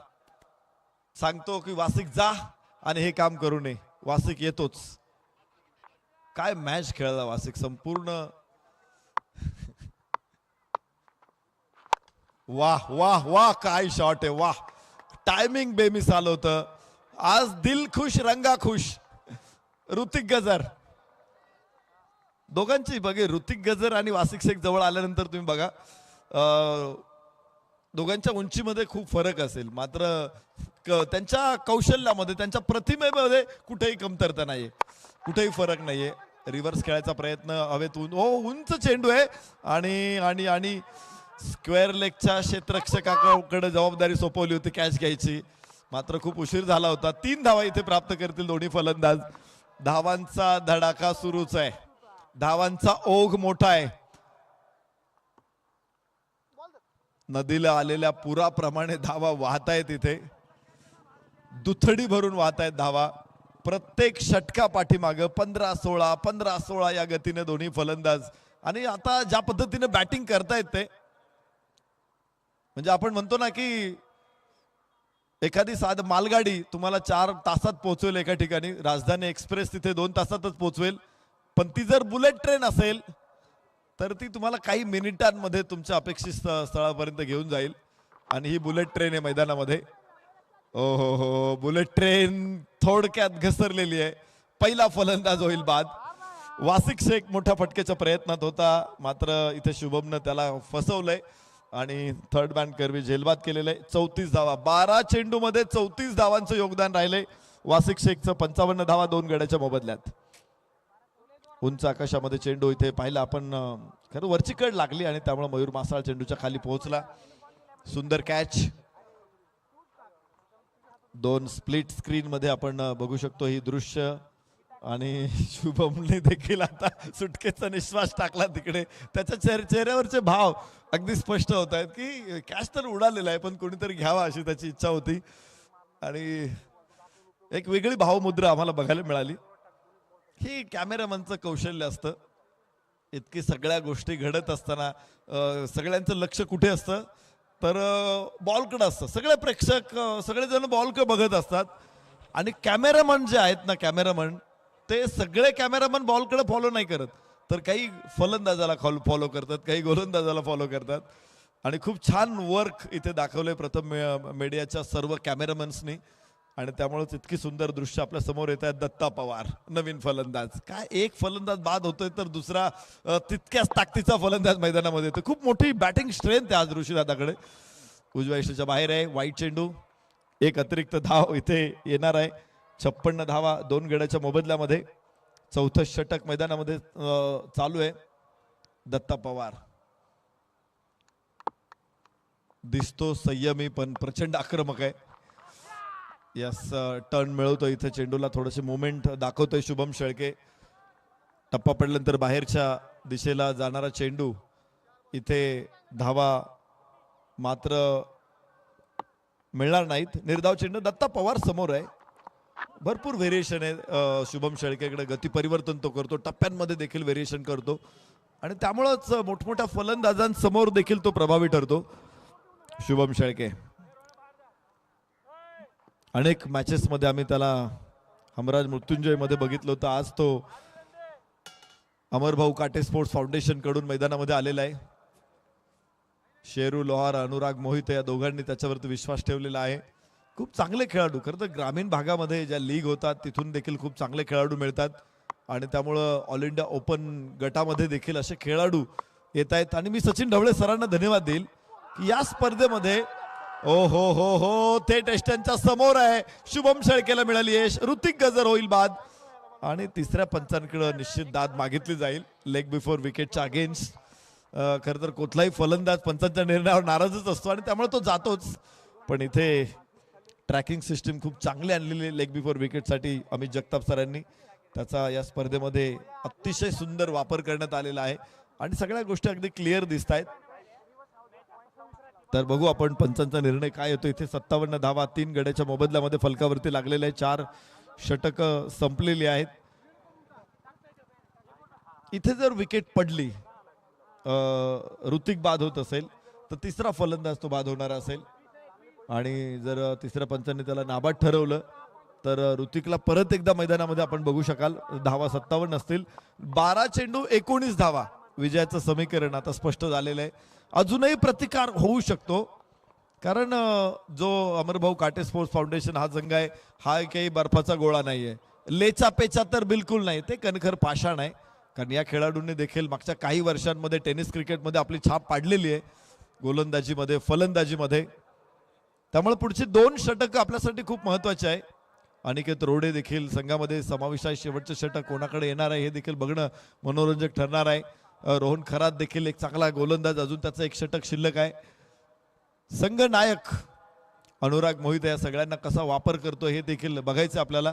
सांगतो की वासिक जा आणि हे काम करू नये. वासिक येतोच. काय मॅच खेळला वासिक संपूर्ण. वाह वाह वाह काय शॉट आहे. वाह टायमिंग बेमिसाल होतं. आज दिल खुश रंगा खुश. ऋतिक गजर दोघांची बघे. ऋतिक गजर आणि वासिक शेख जवळ आल्यानंतर तुम्ही बघा दोघांच्या उंचीमध्ये खूप फरक असेल. मात्र त्यांच्या कौशल्यामध्ये त्यांच्या प्रतिमेमध्ये कुठेही कमतरता नाहीये. कुठेही फरक नाहीये. रिव्हर्स खेळायचा प्रयत्न हवेतून. उंच चेंडू आहे. आणि आणि आणि स्क्वेअर लेगच्या क्षेत्ररक्षकाकडे जबाबदारी सोपवली होती कॅच घ्यायची. मात्र खूप उशीर झाला होता. 3 धावा इथे प्राप्त करतील दोन्ही फलंदाज. धावांचा धडाका सुरूच आहे. धावांचा ओघ मोठा आहे. नदीला आलेल्या पुराप्रमाणे धावा वाहत आहेत. इथे दुथडी भरून वाहत आहेत धावा. प्रत्येक षटका पाठीमाग 15-16 15-16 या गतीने दोन्ही फलंदाज. आणि आता ज्या पद्धतीने बॅटिंग करतायत ते म्हणजे आपण म्हणतो ना की एखादी साध मालगाडी तुम्हाला 4 तासात पोहोचवेल एका ठिकाणी, राजधानी एक्सप्रेस तिथे 2 तासातच पोहोचवेल, पण ती जर बुलेट ट्रेन असेल तर ती तुम्हाला काही मिनिटांमध्ये तुमच्या अपेक्षित स्थळापर्यंत घेऊन जाईल. आणि ही बुलेट ट्रेन आहे मैदानामध्ये. ओ हो, बुलेट ट्रेन थोडक्यात घसरलेली आहे. पहिला फलंदाज होईल बाद. वासिक शेख मोठ्या फटकेच्या प्रयत्नात होता, मात्र इथे शुभमनं त्याला फसवलंय आणि थर्ड मॅन करवी झेलबाद केलेलं आहे. 34 धावा, 12 चेंडूमध्ये 34 धावांचं योगदान राहिलंय वासिक शेखचं. 55 धावा 2 गड्याच्या मोबदल्यात. उंच आकाशामध्ये चेंडू इथे पाहिला आपण, खरं वरची कड लागली आणि त्यामुळे मयूर मासाळ चेंडूच्या खाली पोहोचला. सुंदर कॅच. 2 स्प्लिट स्क्रीन मध्ये आपण बघू शकतो ही दृश्य. आणि शुभमने देखील आता सुटकेचा निश्वास टाकला तिकडे. त्याच्या चेहऱ्यावरचे भाव अगदी स्पष्ट होत आहेत की कॅच तर उडालेला आहे पण कोणीतरी घ्यावा अशी त्याची इच्छा होती. आणि एक वेगळी भावमुद्रा आम्हाला बघायला मिळाली. ही कॅमेरामनचं कौशल्य असतं. इतकी सगळ्या गोष्टी घडत असताना सगळ्यांचं लक्ष कुठे असतं तर बॉलकडे असतं. सगळे प्रेक्षक सगळेजण बॉलकडे बघत असतात आणि कॅमेरामन जे आहेत ना, कॅमेरामन ते सगळे कॅमेरामन बॉलकडे फॉलो नाही करत, तर काही फलंदाजाला फॉलो करतात, काही गोलंदाजाला फॉलो करतात. आणि खूप छान वर्क इथे दाखवलंय प्रथम मीडियाच्या सर्व कॅमेरामन्सनी. आणि त्यामुळेच इतकी सुंदर दृश्य आपल्या समोर येत आहेत. दत्ता पवार नवीन फलंदाज. काय एक फलंदाज बाद होतोय तर दुसरा तितक्याच ताकदीचा फलंदाज मैदानामध्ये येतो. खूप मोठी बॅटिंग स्ट्रेंथ आहे आज ऋषी दादाकडे. उजव्या यष्टीच्या बाहेर आहे. वाईट चेंडू. एक अतिरिक्त धाव इथे येणार आहे. 56 धावा 2 गड्याच्या मोबदल्यामध्ये. चौथं षटक मैदानामध्ये चालू आहे. दत्ता पवार दिसतो संयमी पण प्रचंड आक्रमक आहे. यस, टर्न मिळवतो इथे चेंडूला, थोडीशी मुवमेंट दाखवतोय शुभम शेळके. टप्पा पडल्यानंतर बाहेरच्या दिशेला जाणारा चेंडू. इथे धावा मात्र मिळणार नाहीत. निर्धाव चेंडू. दत्ता पवार समोर आहे. भरपूर व्हेरिएशन आहे शुभम शेळकेकडे. गती परिवर्तन तो करतो, टप्प्यांमध्ये देखील व्हेरिएशन करतो आणि त्यामुळंच मोठमोठ्या फलंदाजांसमोर देखील तो प्रभावी ठरतो शुभम शेळके. अनेक मॅचेस मध्ये आम्ही त्याला हमराज मृत्युंजय मध्ये बघितलं होतं. आज तो अमरभाऊ काटे स्पोर्ट्स फाउंडेशन कडून मैदानामध्ये आलेला आहे. शेरू लोहार, अनुराग मोहिते या दोघांनी त्याच्यावरती विश्वास ठेवलेला आहे. खूप चांगले खेळाडू. खरं तर ग्रामीण भागामध्ये ज्या लीग होतात तिथून देखील खूप चांगले खेळाडू मिळतात आणि त्यामुळं ऑल इंडिया ओपन गटामध्ये देखील असे खेळाडू येत आहेत. आणि मी सचिन ढवळे सरांना धन्यवाद देईल की या स्पर्धेमध्ये ओ हो ते टेस्टांच्या समोर आहे. शुभम शेळकेला मिळाली यश. ऋतिक गजर होईल बाद आणि तिसऱ्या पंचांकडे निश्चित दाद मागितली जाईल लेग बिफोर विकेटच्या अगेन्स्ट. खरं तर कुठलाही फलंदाज पंचांच्या निर्णयावर नाराजच असतो आणि त्यामुळे तो जातोच. पण इथे ट्रॅकिंग सिस्टीम खूप चांगली आणलेली लेग बिफोर विकेटसाठी अमित जगताप सरांनी. त्याचा या स्पर्धेमध्ये अतिशय सुंदर वापर करण्यात आलेला आहे आणि सगळ्या गोष्टी अगदी क्लिअर दिसत आहेत. तर बघू आपण पंचांचा निर्णय काय येतो. इथे 57 धावा 3 गड्याच्या मोबदल्यामध्ये फलकावरती लागलेले आहे. 4 षटक संपलेली आहेत. इथे जर विकेट पडली, ऋतिक बाद होत असेल तर तिसरा फलंदाज तो बाद होणार असेल आणि जर तिसऱ्या पंचांनी त्याला नाबाद ठरवलं तर ऋतिकला परत एकदा मैदानामध्ये आपण बघू शकाल. धावा 57 असतील. 12 चेंडू 19 धावा. विजयाचं समीकरण आता स्पष्ट झालेलं आहे. अजूनही प्रतिकार होऊ शकतो कारण जो अमरभाऊ काटे स्पोर्ट्स फाउंडेशन हा संघ आहे हा काही बर्फाचा गोळा नाहीये. लेचा पेचा तर बिलकुल नाही. ते कणखर पाषाण आहे. कारण या खेळाडूंनी देखील मागच्या काही वर्षांमध्ये टेनिस क्रिकेटमध्ये आपली छाप पाडलेली आहे, गोलंदाजीमध्ये, फलंदाजीमध्ये. त्यामुळे पुढची 2 षटक आपल्यासाठी खूप महत्वाचे आहे. अनिकेत रोडे देखील संघामध्ये समावेश आहे. शेवटचे षटक कोणाकडे येणार आहे हे देखील बघणं मनोरंजक ठरणार आहे. रोहन खरात देखील एक चांगला गोलंदाज, अजून त्याचं 1 षटक शिल्लक आहे. संघ नायक अनुराग मोहिते या सगळ्यांना कसा वापर करतो हे देखील बघायचं आपल्याला.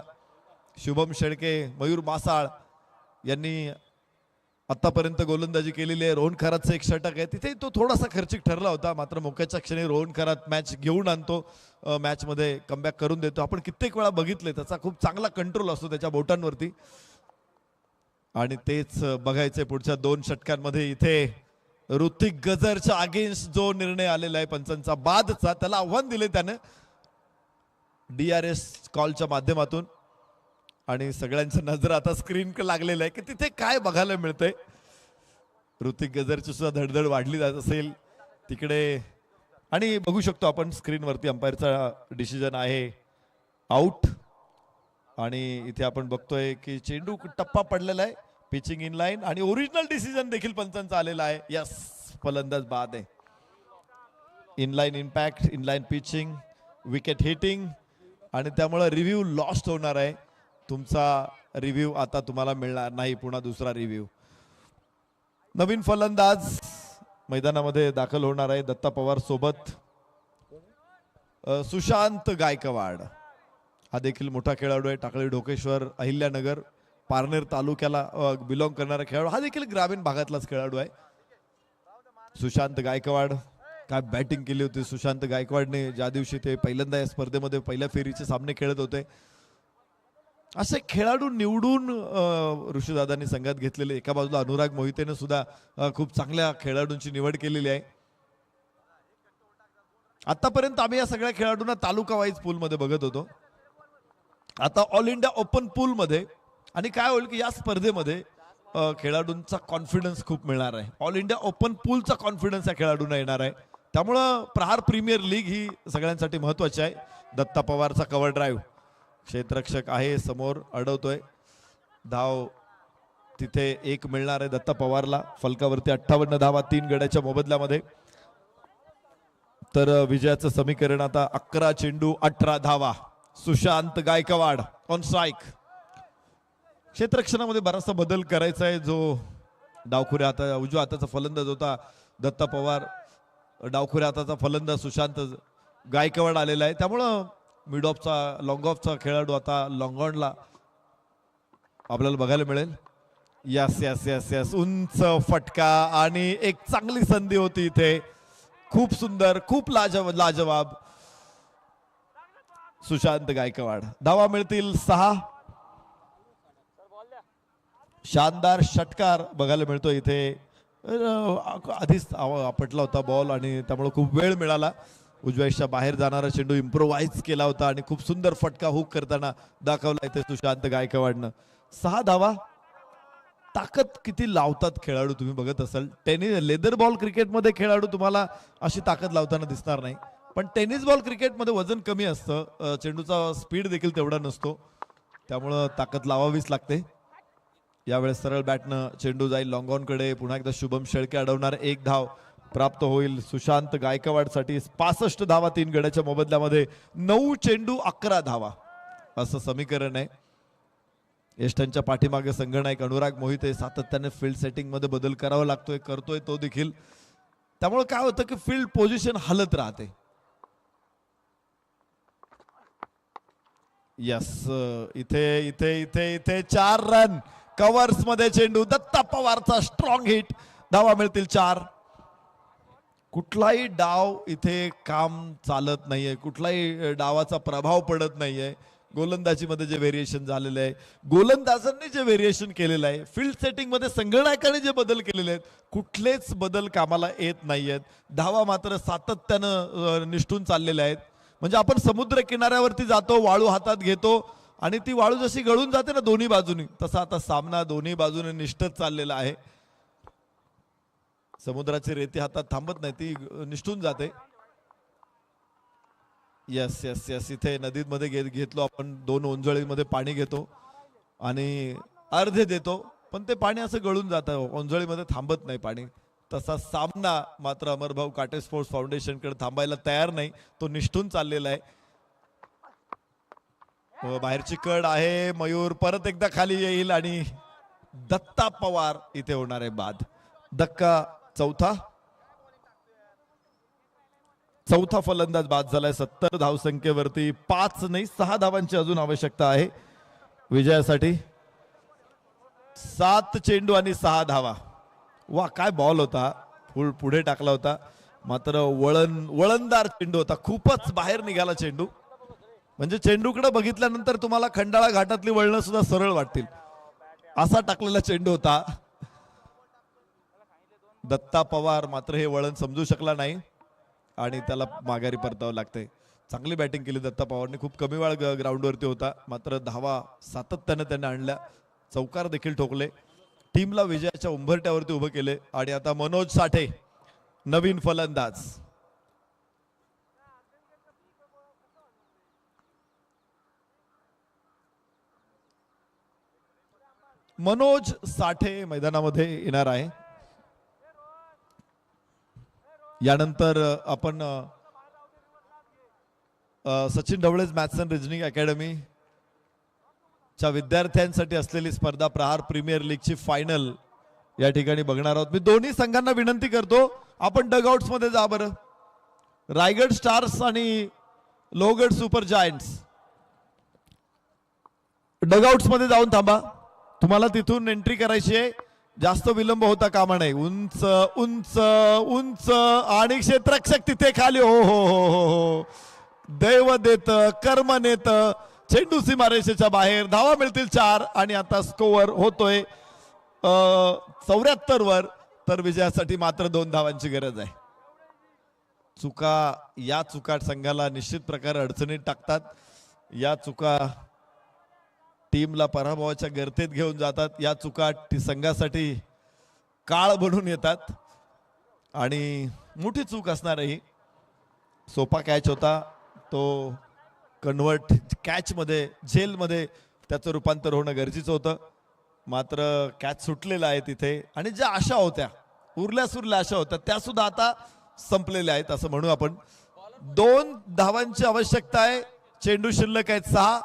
शुभम शेळके, मयूर मासाळ यांनी आतापर्यंत गोलंदाजी केलेली आहे. रोहन खरातचं 1 षटक आहे. तिथे तो थोडासा खर्चिक ठरला होता, मात्र मोक्याच्या क्षणी रोहन खरात मॅच घेऊन आणतो, मॅच मध्ये कमबॅक करून देतो. आपण कित्येक वेळा बघितले त्याचा खूप चांगला कंट्रोल असतो त्याच्या बोटांवरती आणि तेच बघायचंय पुढच्या 2 षटकांमध्ये. इथे ऋतिक गजरच्या अगेन्स्ट जो निर्णय आलेला आहे पंचांचा बादचा, त्याला आव्हान दिले त्याने DRS कॉलच्या माध्यमातून. आणि सगळ्यांच्या नजर आता स्क्रीनकडे लागलेलं आहे की तिथे काय बघायला मिळतंय. ऋतिक गजरची सुद्धा धडधड वाढली जात असेल तिकडे. आणि बघू शकतो आपण स्क्रीनवरती अंपायरचा डिसिजन आहे आउट. आणि इथे आपण बघतोय की चेंडू टप्पा पडलेला आहे, पिचिंग इन लाईन, आणि ओरिजिनल डिसिजन देखील पंचांचा आलेला आहे. यस, फलंदाज बाद आहे. Inline impact, inline pitching, wicket hitting, आणि त्यामुळे रिव्ह्यू लॉस्ट होणार आहे. तुमचा रिव्ह्यू आता तुम्हाला मिळणार नाही, पुन्हा दुसरा रिव्ह्यू. नवीन फलंदाज मैदानामध्ये दाखल होणार आहे दत्ता पवार सोबत सुशांत गायकवाड. हा देखील मोठा खेळाडू आहे. टाकळी, ढोकेश्वर, अहिल्यानगर, पारनेर तालुक्याला बिलॉंग करणारा खेळाडू. हा देखील ग्रामीण भागातलाच खेळाडू आहे सुशांत गायकवाड. काय बॅटिंग केली होती सुशांत गायकवाडने ज्या दिवशी ते पहिल्यांदा या स्पर्धेमध्ये पहिल्या फेरीचे सामने खेळत होते. असे खेळाडू निवडून ऋषीदादांनी संघात घेतलेले. एका बाजूला अनुराग मोहितेने सुद्धा खूप चांगल्या खेळाडूंची निवड केलेली आहे. आतापर्यंत आम्ही या सगळ्या खेळाडूंना तालुका वाईज पूल मध्ये बघत होतो. आता ऑल इंडिया ओपन पूल मध्ये. आणि काय होईल की या स्पर्धेमध्ये खेळाडूंचा कॉन्फिडन्स खूप मिळणार आहे. ऑल इंडिया ओपन पूलचा कॉन्फिडन्स या खेळाडूंना येणार आहे. त्यामुळं प्रहार प्रीमियर लीग ही सगळ्यांसाठी महत्वाची आहे. दत्ता पवारचा कव्हर ड्राईव्ह, क्षेत्ररक्षक आहे समोर, अडवतोय धाव. तिथे एक मिळणार आहे दत्ता पवारला. फलकावरती 58 धावा 3 गड्याच्या मोबदल्यामध्ये. तर विजयाचं समीकरण आता 11 चेंडू 18 धावा. Sushant Gaikwad on strike. क्षेत्ररक्षणामध्ये बराचसा बदल करायचा आहे. जो डावखुऱ्या हाता उजव्या हाताचा फलंदाज होता दत्ता पवार, डावखुऱ्या हाताचा फलंदाज सुशांत गायकवाड आलेला आहे. त्यामुळं मिड ऑफचा, लॉंग ऑफचा खेळाडू आता लॉंग ऑनला आपल्याला बघायला मिळेल. यस यस यस यस, उंच फटका आणि एक चांगली संधी होती इथे. खूप सुंदर, खूप लाजवाब सुशांत गायकवाड. धावा मिळतील 6. शानदार षटकार बघायला मिळतो इथे. आधीच आपटला होता बॉल आणि त्यामुळे खूप वेळ मिळाला. उजव्याच्या बाहेर जाणारा चेंडू इम्प्रोवाइज केला होता आणि खूप सुंदर फटका हुक करताना दाखवला इथे सुशांत गायकवाडनं. 6 धावा. ताकद किती लावतात खेळाडू तुम्ही बघत असाल. टेनिस, लेदर बॉल क्रिकेटमध्ये खेळाडू तुम्हाला अशी ताकद लावताना दिसणार नाही, पण टेनिस बॉल क्रिकेटमध्ये वजन कमी असतं, चेंडूचा स्पीड देखील तेवढा नसतो, त्यामुळं ताकद लावावीच लागते. यावेळेस सरळ बॅटनं चेंडू जाईल लॉंग ऑन कडे. पुन्हा एकदा शुभम शेळके अडवणार. 1 धाव प्राप्त होईल सुशांत गायकवाडसाठी. 65 धावा 3 गड्याच्या मोबदल्यामध्ये. 9 चेंडू 11 धावा असं समीकरण आहे. यष्टांच्या पाठीमागे संघनायक अनुराग मोहिते. सातत्याने फील्ड सेटिंग मध्ये बदल करावा लागतोय, करतोय तो देखील. त्यामुळे काय होतं की फील्ड पोझिशन हलत राहते. यस, इथे इथे इथे इथे 4 रन. कव्हर्स मध्ये चेंडू. दत्ता पवारचा स्ट्रॉंग हिट. धावा मिळतील 4. कुठलाही डाव इथे काम चालत नाहीये, कुठलाही डावाचा प्रभाव पडत नाहीये. गोलंदाजीमध्ये जे व्हेरिएशन झालेलं आहे, गोलंदाजांनी जे व्हेरिएशन केलेलं आहे, फील्ड सेटिंग मध्ये संगणकाने जे बदल केलेले आहेत, कुठलेच बदल कामाला येत नाहीयेत. धावा मात्र सातत्यानं निष्ठून चाललेल्या आहेत. म्हणजे आपण समुद्र किनाऱ्यावरती जातो, वाळू हातात घेतो आणि ती वाळू जशी गळून जाते ना दोन्ही बाजूनी, तसा आता सामना दोन्ही बाजूने निष्ठत चाललेला आहे. समुद्राची रेती हातात थांबत नाही, ती निष्ठून जाते. यस यस यस, इथे नदीमध्ये घेतलो आपण. 2 ओंजळीमध्ये पाणी घेतो आणि अर्धे देतो, पण ते पाणी असं गळून जातं, ओंजळीमध्ये थांबत नाही पाणी. तसा सामना मात्र अमरभाऊ काटे स्पोर्ट्स फाउंडेशन कडे थांबायला तयार नाही, तो निष्ठून चाललेला आहे. बाहेरची कड आहे. मयूर परत एकदा खाली येईल आणि दत्ता पवार इथे होणार आहे बाद. धक्का चौथा फलंदाज बाद झालाय 70 धावसंख्येवरती. 5 नाही 6 धावांची अजून आवश्यकता आहे विजयासाठी. 7 चेंडू आणि 6 धावा. वा, काय बॉल होता, पुढे टाकला होता, मात्र वळणदार चेंडू होता. खूपच बाहेर निघाला चेंडू. म्हणजे चेंडूकडे बघितल्यानंतर तुम्हाला खंडाळा घाटातली वळणं सुद्धा सरळ वाटतील, असा टाकलेला चेंडू होता. दत्ता पवार मात्र हे वळण समजू शकला नाही आणि त्याला माघारी परतावं लागतंय. चांगली बॅटिंग केली दत्ता पवारने, खूप कमी वेळ ग्राउंडवरती होता मात्र धावा सातत्याने त्याने आणल्या, चौकार देखील ठोकले, टीमला विजयाच्या उंबरठ्यावरती उभं केले. आणि आता मनोज साठे नवीन फलंदाज. मनोज साठे मैदानामध्ये येणार आहे. यानंतर आपण सचिन ढवळेच मॅथ्स अँड रिजनिंग अकॅडमी च्या विद्यार्थ्यांसाठी असलेली स्पर्धा प्रहार प्रीमियर लीगची फायनल या ठिकाणी बघणार आहोत. मी दोन्ही संघांना विनंती करतो आपण डगआउट्स मध्ये जा बरं. रायगड स्टार्स आणि लोहगड सुपर जायंट्स डगआउट्स मध्ये जाऊन थांबा, तुम्हाला तिथून एंट्री करायची आहे, जास्त विलंब होता कामा नये. उंच उंच उंच आणि क्षेत्ररक्षक तिथे खाली. हो हो हो हो हो, दैव देत कर्म नेत, चेंडू सीमारेषेच्या बाहेर, धावा मिळतील 4 आणि आता स्कोअर होतोय 74 वर. तर विजयासाठी मात्र 2 धावांची गरज आहे. या चुका संघाला निश्चित प्रकारे अडचणीत टाकतात. या चुका टीमला पराभवाच्या गर्तेत घेऊन जातात. या चुका संघासाठी काळ बनून येतात आणि मोठी चूक असणार आहे. सोपा कॅच होता तो कन्वर्ट कॅच मध्ये झेल मध्ये त्याचं रूपांतर होणं गरजेचं होतं, मात्र कॅच सुटलेला आहे तिथे. आणि ज्या आशा होत्या, उरल्या सुरल्या आशा होत्या, त्या सुद्धा आता संपलेल्या आहेत असं म्हणू आपण. 2 धावांची आवश्यकता आहे, चेंडू शिल्लक आहेत 6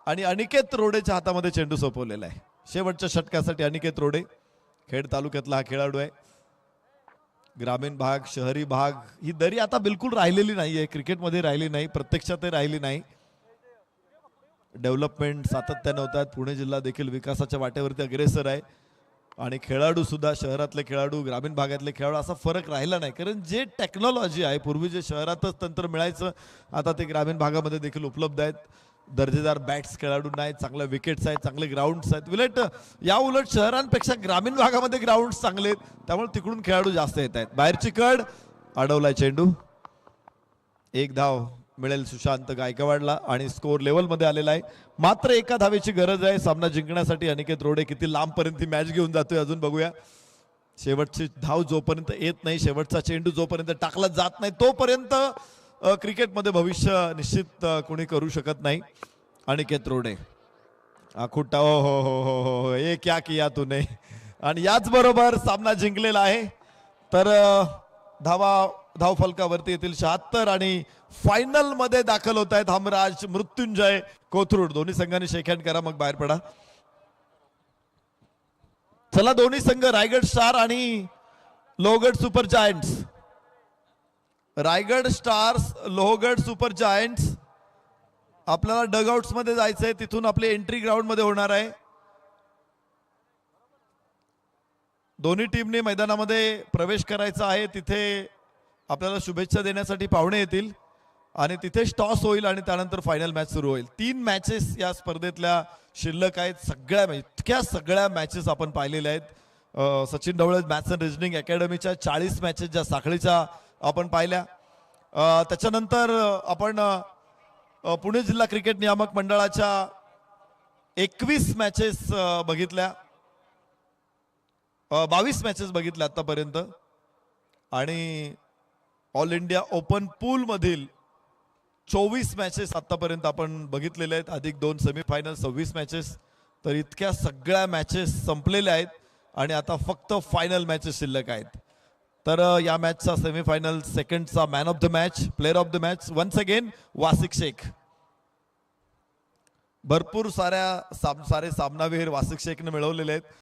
आणि अनिकेत रोडेच्या हातामध्ये चेंडू सोपवलेला आहे. शेवटच्या षटकासाठी अनिकेत रोडे खेड तालुक्यातला हा खेळाडू आहे. ग्रामीण भाग शहरी भाग ही दरी आता बिलकुल राहिलेली नाहीये, क्रिकेटमध्ये राहिली नाही, प्रत्यक्षातही राहिली नाही. डेव्हलपमेंट सातत्याने होतात. पुणे जिल्हा देखील विकासाच्या वाटेवरती अग्रेसर आहे आणि खेळाडू सुद्धा, शहरातले खेळाडू ग्रामीण भागातले खेळाडू असा फरक राहिला नाही. कारण जे टेक्नॉलॉजी आहे, पूर्वी जे शहरातच तंत्र मिळायचं आता ते ग्रामीण भागामध्ये देखील उपलब्ध आहेत. दर्जेदार बॅट्स खेळाडूंना आहेत, चांगल्या विकेट्स आहेत, चांगले ग्राउंड्स आहेत. या उलट शहरांपेक्षा ग्रामीण भागामध्ये ग्राउंड चांगले आहेत, त्यामुळे तिकडून खेळाडू जास्त येत आहेत. बाहेरची कड, अडवलाय चेंडू. 1 धाव मिळेल सुशांत गायकवाडला आणि स्कोर लेवल मध्ये आलेला आहे. मात्र 1 धावेची गरज आहे सामना जिंकण्यासाठी. अनिकेत रोडे किती लांबपर्यंत ही मॅच घेऊन जातोय अजून बघूया. शेवटची धाव जोपर्यंत येत नाही, शेवटचा चेंडू जोपर्यंत टाकला जात नाही, तोपर्यंत क्रिकेटमध्ये भविष्य निश्चित कोणी करू शकत नाही. अनिकेत रोडे आखुटा, हो हो हो हो हो, हे क्या किया तूने. आणि याच बरोबर सामना जिंकलेला आहे. तर धाव फलकावरती येतील 76 आणि फायनल मध्ये दाखल होत आहेत हमराज मृत्युंजय कोथरूड. दोन्ही संघांनी शेक हँड करा मग बाहेर पडा. चला दोन्ही संघ रायगड स्टार आणि Lohagad super giants. Raigad stars Lohagad super giants आपल्याला डगआउट्स मध्ये जायचंय, तिथून आपली एंट्री ग्राउंड मध्ये होणार आहे. दोन्ही टीमने मैदानामध्ये प्रवेश करायचा आहे. तिथे आपल्याला शुभेच्छा देण्यासाठी पाहुणे येतील आणि तिथेच टॉस होईल आणि त्यानंतर फायनल मॅच सुरू होईल. 3 मॅचेस या स्पर्धेतल्या शिल्लक आहेत. सगळ्या मॅचेस आपण पाहिलेल्या आहेत. Sachin Dhawale maths and reasoning अकॅडमीच्या 40 मॅचेस ज्या साखळीच्या आपण पाहिल्या. त्याच्यानंतर आपण पुणे जिल्हा क्रिकेट नियामक मंडळाच्या 21 मॅचेस बघितल्या, 22 मॅचेस बघितल्या आतापर्यंत. आणि ऑल इंडिया ओपन पूल मधील 24 मॅचेस आतापर्यंत आपण बघितलेल्या आहेत, अधिक 2 सेमीफायनल 26 मॅचेस. तर इतक्या सगळ्या मॅचेस संपलेल्या आहेत आणि आता फक्त फायनल मॅचेस शिल्लक आहेत. तर या मॅचचा सेमीफायनल सेकंडचा man of the match, player of the match once again Wasik Shaikh. भरपूर सारे सामनावीर वासिक शेखने मिळवलेले आहेत.